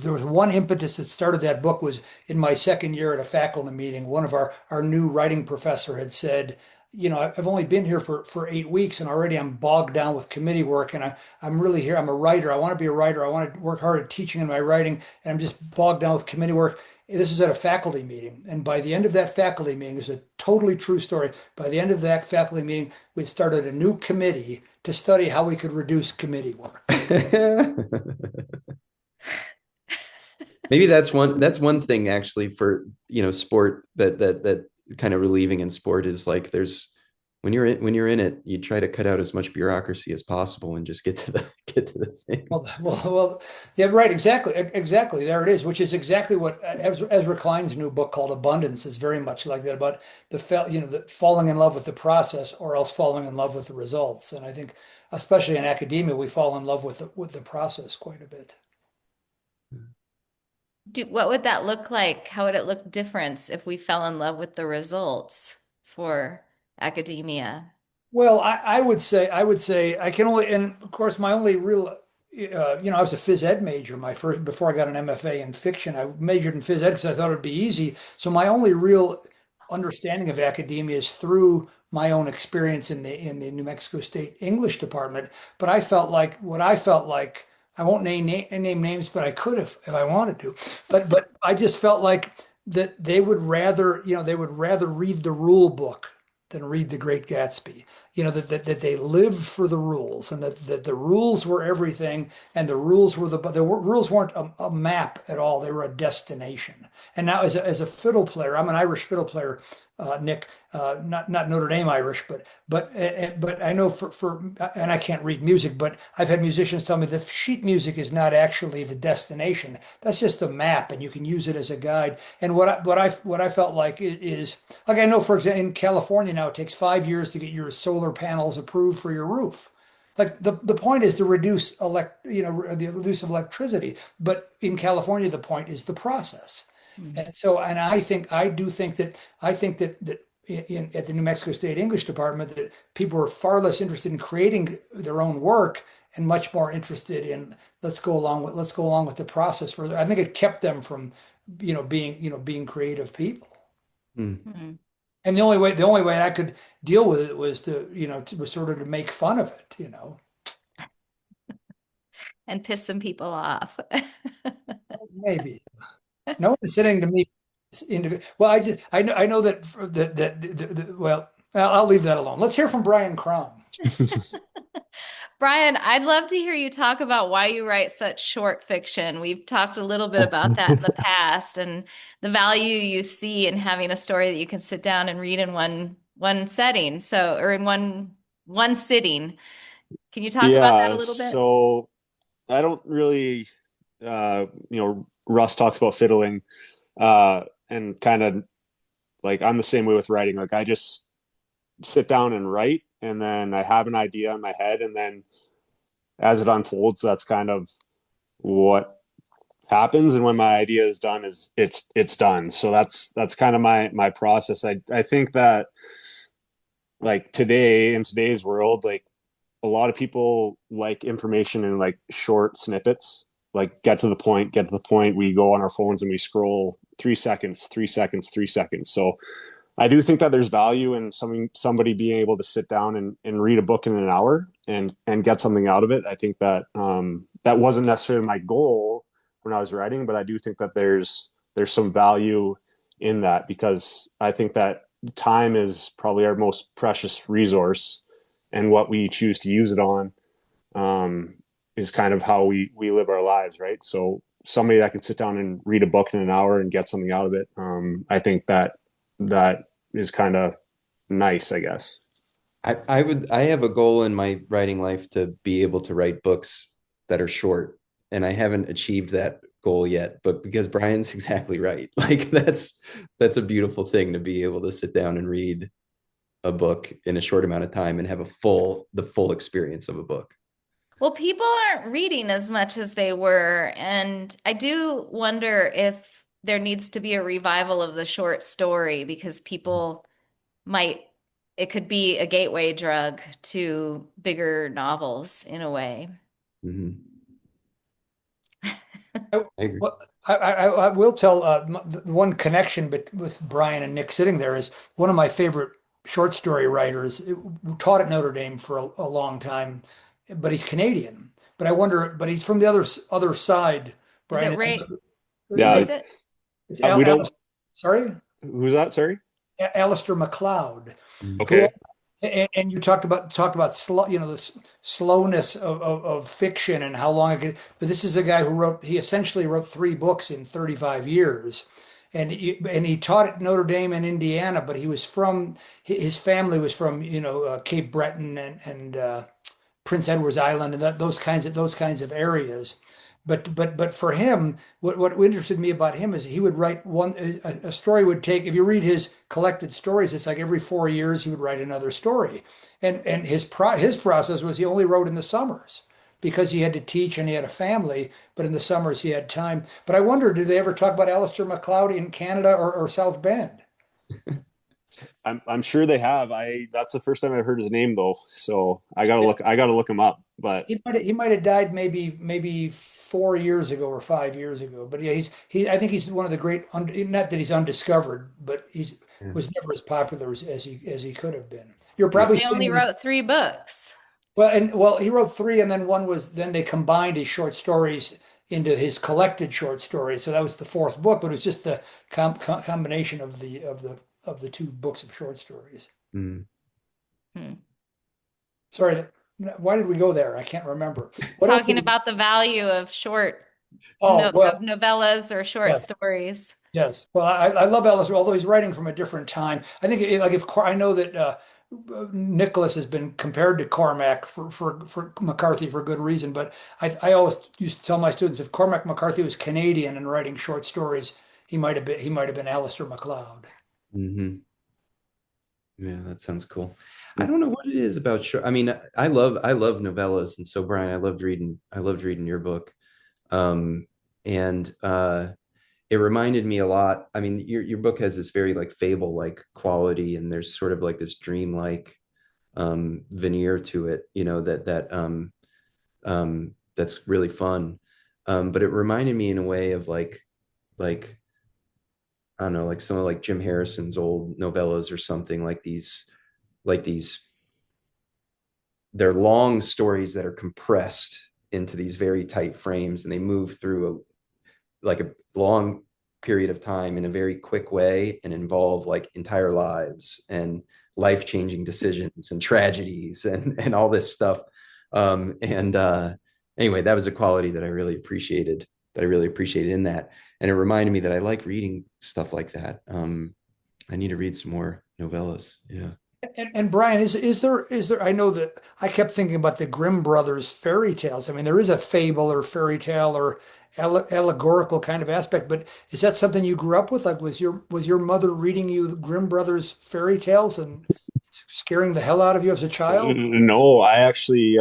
there was one impetus that started that book was in my second year at a faculty meeting. One of our new writing professor had said, you know, I've only been here for 8 weeks and already I'm bogged down with committee work and I'm really here. I'm a writer. I want to be a writer. I want to work hard at teaching and my writing, and I'm just bogged down with committee work. This was at a faculty meeting, and by the end of that faculty meeting, this is a totally true story. By the end of that faculty meeting, we started a new committee to study how we could reduce committee work. Maybe that's one thing actually for sport that kind of relieving in sport is like there's when you're in it, you try to cut out as much bureaucracy as possible and just get to the thing. Well, yeah, right, exactly. There it is, which is exactly what Ezra Klein's new book called Abundance is very much like that about the falling in love with the process or else falling in love with the results. And I think, especially in academia, we fall in love with the process quite a bit. What would that look like? How would it look different if we fell in love with the results for academia? Well, I would say I can only, and of course, my only real, I was a phys ed major. My first before I got an MFA in fiction, I majored in phys ed because I thought it'd be easy. So my only real understanding of academia is through my own experience in the New Mexico State English department. But I felt like I won't name names, but I could have if I wanted to. But I just felt like that they would rather read the rule book than read The Great Gatsby. That they lived for the rules and that the rules were everything and the rules were rules weren't a map at all. They were a destination. And now as a fiddle player, I'm an Irish fiddle player, Nick, not Notre Dame Irish, but I know and I can't read music, but I've had musicians tell me that sheet music is not actually the destination. That's just a map, and you can use it as a guide. And what I felt like is like I know, for example, in California now it takes 5 years to get your solar panels approved for your roof. Like the point is to reduce the use of electricity, but in California the point is the process. Hmm. And so, and I think that at the New Mexico State English Department that people were far less interested in creating their own work and much more interested in let's go along with the process further. I think it kept them from being creative people. Hmm. Hmm. And the only way I could deal with it was was sort of to make fun of it. And piss some people off. Maybe no one is sitting to me. Well, I know well, I'll leave that alone. Let's hear from Bryan Kromm. Bryan, I'd love to hear you talk about why you write such short fiction. We've talked a little bit about that in the past and the value you see in having a story that you can sit down and read in one setting, or in one sitting. Can you talk about that a Yeah, little bit? so I don't really, Russ talks about fiddling, and kind of like I'm the same way with writing. Like I just sit down and write, and then I have an idea in my head, and then as it unfolds, that's kind of what happens. And when my idea is done, it's done. So that's kind of my process. I think that like today in today's world, like a lot of people like information in like short snippets, like get to the point. We go on our phones and we scroll 3 seconds, 3 seconds, 3 seconds. So I do think that there's value in somebody being able to sit down and read a book in an hour and get something out of it. I think that that wasn't necessarily my goal when I was writing, but I do think that there's some value in that because I think that time is probably our most precious resource, and what we choose to use it on is kind of how we live our lives, right? So somebody that can sit down and read a book in an hour and get something out of it, I think that is kind of nice, I guess. I have a goal in my writing life to be able to write books that are short, and I haven't achieved that goal yet. But because Brian's exactly right, like that's a beautiful thing to be able to sit down and read a book in a short amount of time and have the full experience of a book. Well, people aren't reading as much as they were, and I do wonder if there needs to be a revival of the short story because people might, it could be a gateway drug to bigger novels in a way. Mhm. I, I agree. well, I will tell the one connection with Brian and Nick sitting there is one of my favorite short story writers who taught at Notre Dame for a long time, but he's Canadian. But I wonder, but he's from the other side, Is it Brian. Ray? Who Yeah, is it? It's we don't. Alice, sorry, Who's that? Sorry. Alistair MacLeod, Mhm. who Okay. and you talked about slow, the slowness of fiction and how long it could. But this is a guy he essentially wrote three books in 35 years, and he taught at Notre Dame in Indiana. But his family was from Cape Breton and Prince Edward's Island and those kinds of areas. But for him, what interested me about him is he would write a story would take, if you read his collected stories, it's like every 4 years he would write another story, and his process was he only wrote in the summers because he had to teach and he had a family, but in the summers he had time. But I wonder, did they ever talk about Alistair MacLeod in Canada or South Bend? I'm sure they have. That's the first time I've heard his name though. So I gotta look him up. But He might have died maybe 4 years ago or 5 years ago. But yeah, I think he's one of the great not that he's undiscovered, but he's Yeah. was never as popular as he could have been. You're Yeah. probably They sitting only in this. wrote three books. Well, he wrote three, and then they combined his short stories into his collected short stories. So that was the fourth book, but it was just the combination of the two books of short stories. Mm. Hmm. Sorry, why did we go there? I can't remember. What else? Talking about the value of short Oh, well, of novellas or short yes. stories. Yes. Well, I love Ellis, although he's writing from a different time. I think like if I know that Nicholas has been compared to Cormac for McCarthy for good reason, but I always used to tell my students if Cormac McCarthy was Canadian and writing short stories, he might have been Alistair MacLeod. Mhm. Yeah, that sounds cool. I don't know what it is about short. I mean, I love novellas, and so Brian, I loved reading your book. Um, and it reminded me a lot. I mean, your book has this very like fable-like quality, and there's sort of like this dream-like veneer to it, that's really fun. But it reminded me in a way of like I don't know, like some of like Jim Harrison's old novellas or something like these they're long stories that are compressed into these very tight frames, and they move through a long period of time in a very quick way and involve like entire lives and life-changing decisions and tragedies and all this stuff. And Anyway, that was a quality that I really appreciated in that. And it reminded me that I like reading stuff like that. I need to read some more novellas. Yeah. And Brian, is there? I know that I kept thinking about the Grimm brothers fairy tales. I mean, there is a fable or fairy tale or allegorical kind of aspect, but is that something you grew up with? Like, was your mother reading you the Grimm brothers fairy tales and scaring the hell out of you as a child? no, I actually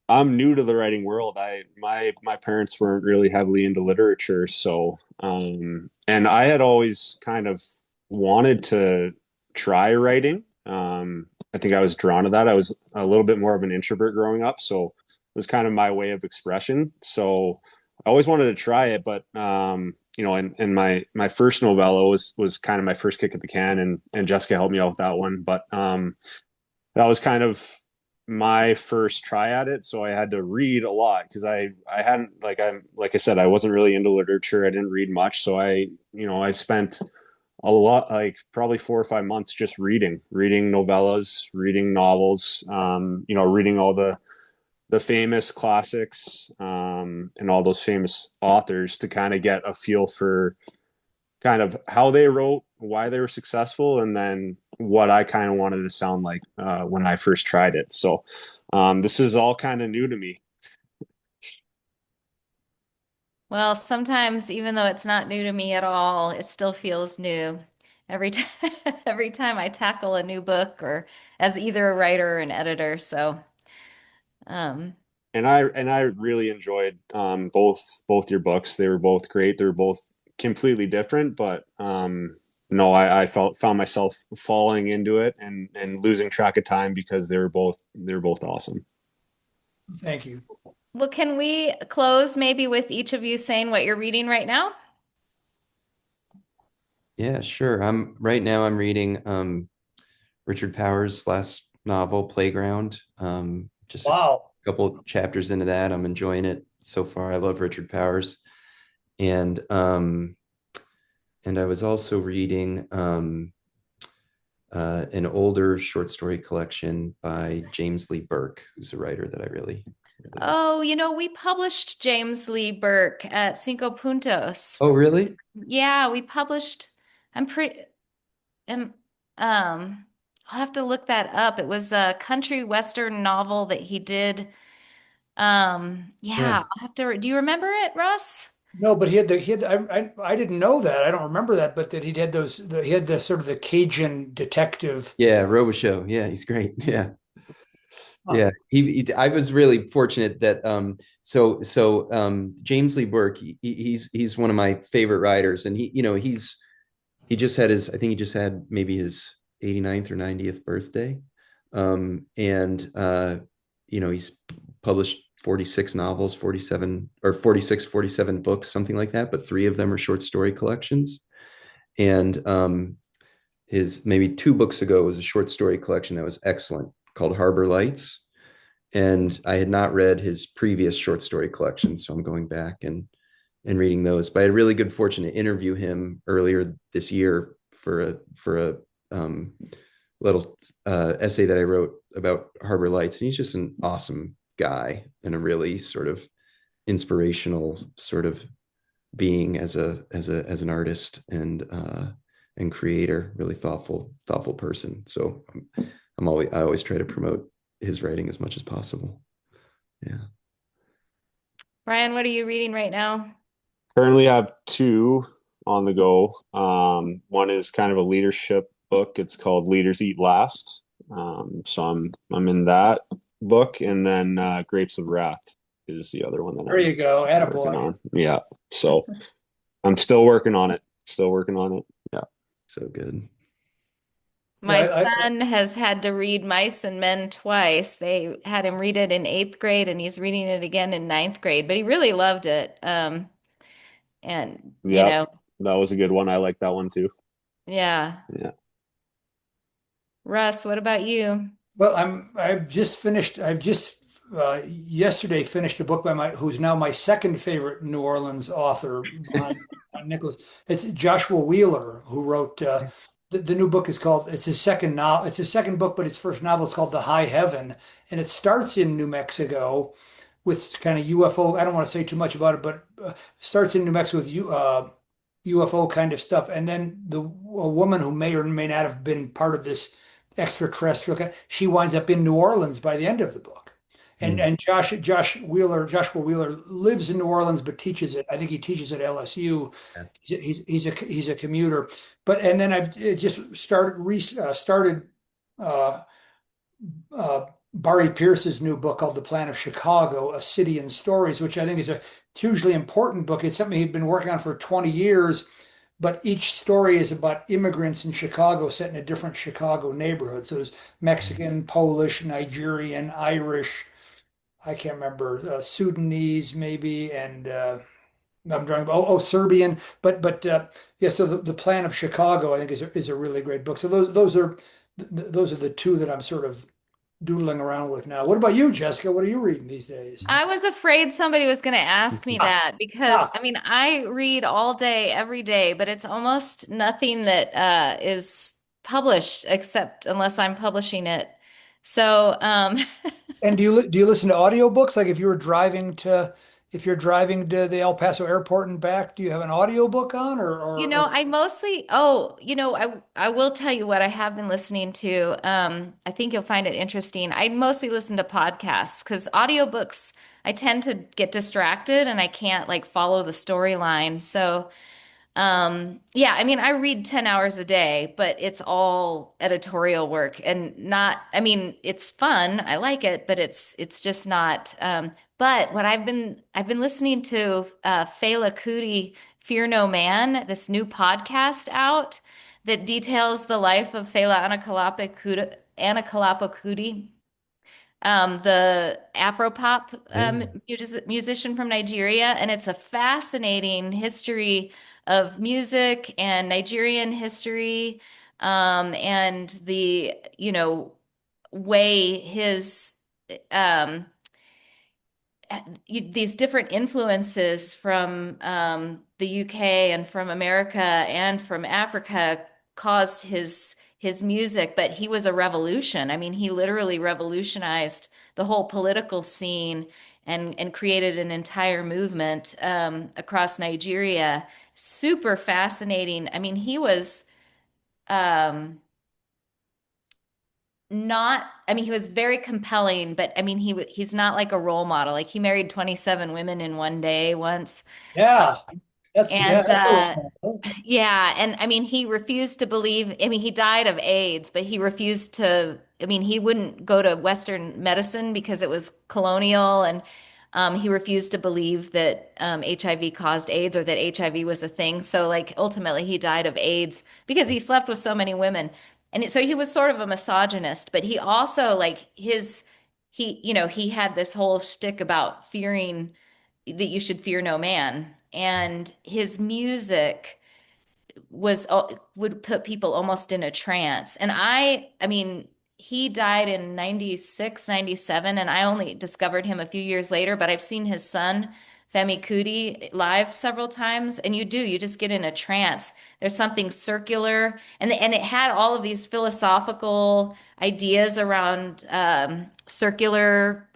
I'm new to the writing world. My parents weren't really heavily into literature, so and I had always kind of wanted to try writing. I think I was drawn to that. I was a little bit more of an introvert growing up, so it was kind of my way of expression. So I always wanted to try it, but and my first novella was kind of my first kick at the can, and Jessica helped me out with that one. But that was kind of my first try at it, so I had to read a lot because I hadn't like I said, I wasn't really into literature. I didn't read much, so I spent a lot, like probably 4 or 5 months just reading novellas, reading novels, reading all the famous classics, and all those famous authors to kind of get a feel for kind of how they wrote, why they were successful, and then what I kind of wanted to sound like when I first tried it. So this is all kind of new to me. Well, sometimes even though it's not new to me at all, it still feels new every time every time I tackle a new book or as either a writer or an editor. So, um, And I really enjoyed both your books. They were both great. They were both completely different, but no, I found myself falling into it and losing track of time because they were both awesome. Thank you. Well, can we close maybe with each of you saying what you're reading right now? Yeah, sure. I'm reading Richard Powers' last novel, Playground. Just a Wow. couple chapters into that. I'm enjoying it so far. I love Richard Powers. And I was also reading an older short story collection by James Lee Burke, who's a writer that I really like. Oh, we published James Lee Burke at Cinco Puntos. Oh, really? Yeah, we published, I'm pretty, um, I'll have to look that up. It was a country western novel that he did. Yeah. Yeah, I'll have to, do you remember it, Russ? No, but I didn't know that. I don't remember that, but that he had the sort of the Cajun detective. Yeah, Robichaux. Yeah, he's great. Yeah. Huh. Yeah, I was really fortunate that James Lee Burke, he's one of my favorite writers, and he just had his, I think he just had maybe his 89th or 90th birthday. And he's published 46 novels, 47 or 46, 47 books, something like that, but three of them are short story collections. And his maybe two books ago was a short story collection that was excellent called Harbor Lights. And I had not read his previous short story collection, so I'm going back and reading those. But I had really good fortune to interview him earlier this year for a little essay that I wrote about Harbor Lights, and he's just an awesome guy and a really sort of inspirational sort of being as an artist and creator, really thoughtful person. So I always try to promote his writing as much as possible. Yeah. Brian, what are you reading right now? Currently, I have two on the go. One is kind of a leadership book. It's called Leaders Eat Last. So I'm in that book, and then Grapes of Wrath is the other one that There I'm you go, working attaboy. on. Yeah. So I'm still working on it. Still working on it. Yeah. So good. Yeah, My son has had to read Mice and Men twice. They had him read it in eighth grade, and he's reading it again in ninth grade, but he really loved it. And Yep. That was a good one. I like that one too. yeah. Yeah. Russ, what about you? well, I've just yesterday finished a book by who's now my second favorite New Orleans author behind Nicholas. It's Joshua Wheeler, who wrote the new book is called, it's his second novel, it's his second book, but his first novel is called The High Heaven. And it starts in New Mexico with kind of UFO. I don't want to say too much about it, but starts in New Mexico with UFO kind of stuff. And then a woman who may or may not have been part of this extraterrestrial, she winds up in New Orleans by the end of the book. And Mm. and Joshua Wheeler lives in New Orleans, but teaches it. I think he teaches at LSU. Yeah. He's a commuter. And then I've just started uh, uh, Barry Pierce's new book called The Plan of Chicago, A City in Stories, which I think is a hugely important book. It's something he'd been working on for 20 years, but each story is about immigrants in Chicago set in a different Chicago neighborhood. So there's Mexican, Polish, Nigerian, Irish, I can't remember, Sudanese maybe, and I'm drawing, Serbian, but yeah. So the Plan of Chicago, I think, is a really great book. So those are the two that I'm sort of doodling around with now. What about you, Jessica? What are you reading these days? I was afraid somebody was going to ask me Ah, that because ah, I mean, I read all day, every day, but it's almost nothing that is published except unless I'm publishing it. So, and do you listen to audiobooks? Like if you're driving to the El Paso airport and back, do you have an audiobook on or I mostly, I will tell you what I have been listening to. I think you'll find it interesting. I mostly listen to podcasts because audiobooks, I tend to get distracted and I can't like follow the storyline. So, yeah, I mean, I read 10 hours a day, but it's all editorial work and not, I mean, it's fun. I like it, but it's just not, but what I've been listening to, Fela Kuti Fear No Man, this new podcast out that details the life of Fela Anikulapo-Kuti, the Afropop Yeah. musician from Nigeria, and it's a fascinating history of music and Nigerian history, and the, way his um, these different influences from the UK and from America and from Africa caused his music, but he was a revolution. I mean, he literally revolutionized the whole political scene and created an entire movement across Nigeria. Super fascinating. I mean, he was um, not, I mean, he was very compelling, but I mean, he's not like a role model. Like he married 27 women in one day once. Yeah, And that's a lot. yeah, and I mean, he refused to believe, I mean, he died of AIDS, but he refused to, I mean, he wouldn't go to Western medicine because it was colonial, and he refused to believe that HIV caused AIDS or that HIV was a thing. So, like, ultimately, he died of AIDS because he slept with so many women. So he was sort of a misogynist, but he also, like, he had this whole shtick about fearing that you should fear no man. And his music would put people almost in a trance. And I mean, he died in 96, 97, and I only discovered him a few years later, but I've seen his son, Femi Kuti, live several times, and you just get in a trance. There's something circular, and it had all of these philosophical ideas around circular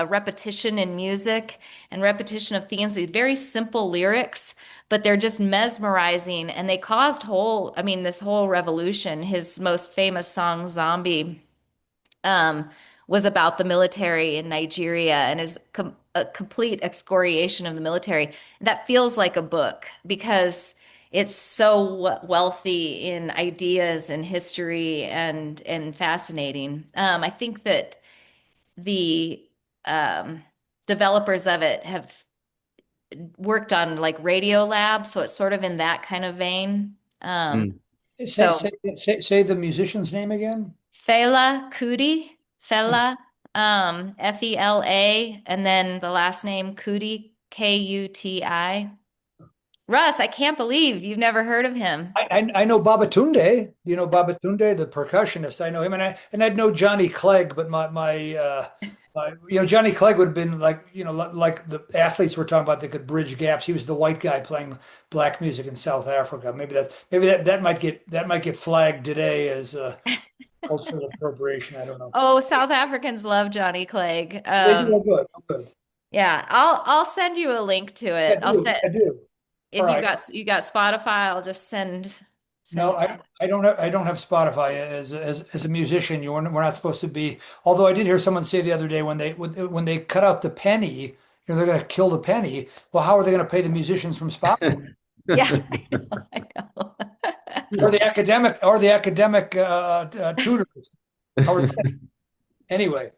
repetition in music and repetition of themes, these very simple lyrics, but they're just mesmerizing, and they caused this whole revolution. His most famous song, Zombie, um, was about the military in Nigeria and is a complete excoriation of the military. That feels like a book because it's so wealthy in ideas and history and fascinating. I think that the um, developers of it have worked on like Radio Lab, so it's sort of in that kind of vein. Mm. Say, So say the musician's name again. Fela Kuti, Fela, Fela, and then the last name Kuti, Kuti. Russ, I can't believe you've never heard of him. I know Babatunde. You know Babatunde, the percussionist. I know him, and I'd know Johnny Clegg, but Johnny Clegg would have been like like the athletes we're talking about that could bridge gaps. He was the white guy playing black music in South Africa. That might get flagged today as cultural appropriation. I don't know. Oh, South Africans love Johnny Clegg. They do. Oh, good. Oh, good. Yeah, I'll send you a link to it. I'll send I do. All if right. you got Spotify, I'll just send No, I don't have Spotify as a musician. We're not supposed to be. Although I did hear someone say the other day when they cut out the penny, they're going to kill the penny. Well, how are they going to pay the musicians from Spotify Yeah, I know. or the academic tutors? How are they? Anyway,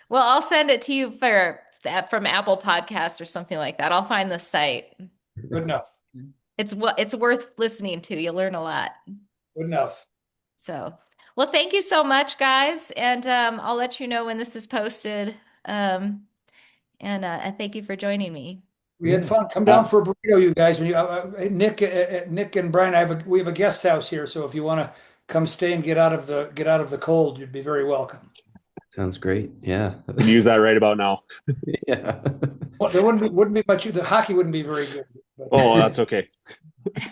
Well, I'll send it to you from Apple Podcast or something like that. I'll find the site. good enough. It's worth listening to. You'll learn a lot. Good enough. So, well, thank you so much, guys, and I'll let you know when this is posted. And thank you for joining me. We had fun. Come down for a burrito, you guys. When Nick and Brian, we have a guest house here, so if you want to come stay and get out of the cold, you'd be very welcome. Sounds great. Yeah. Use that right about now. Yeah. Well, there wouldn't be much. The hockey wouldn't be very good. But. Oh, that's okay.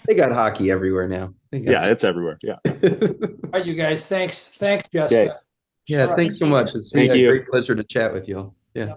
They got hockey everywhere now. Yeah, it's everywhere. Yeah. All right, you guys. Thanks, Jessica. Yeah, All right. thanks so much. It's been a great pleasure to chat with you all. Yeah.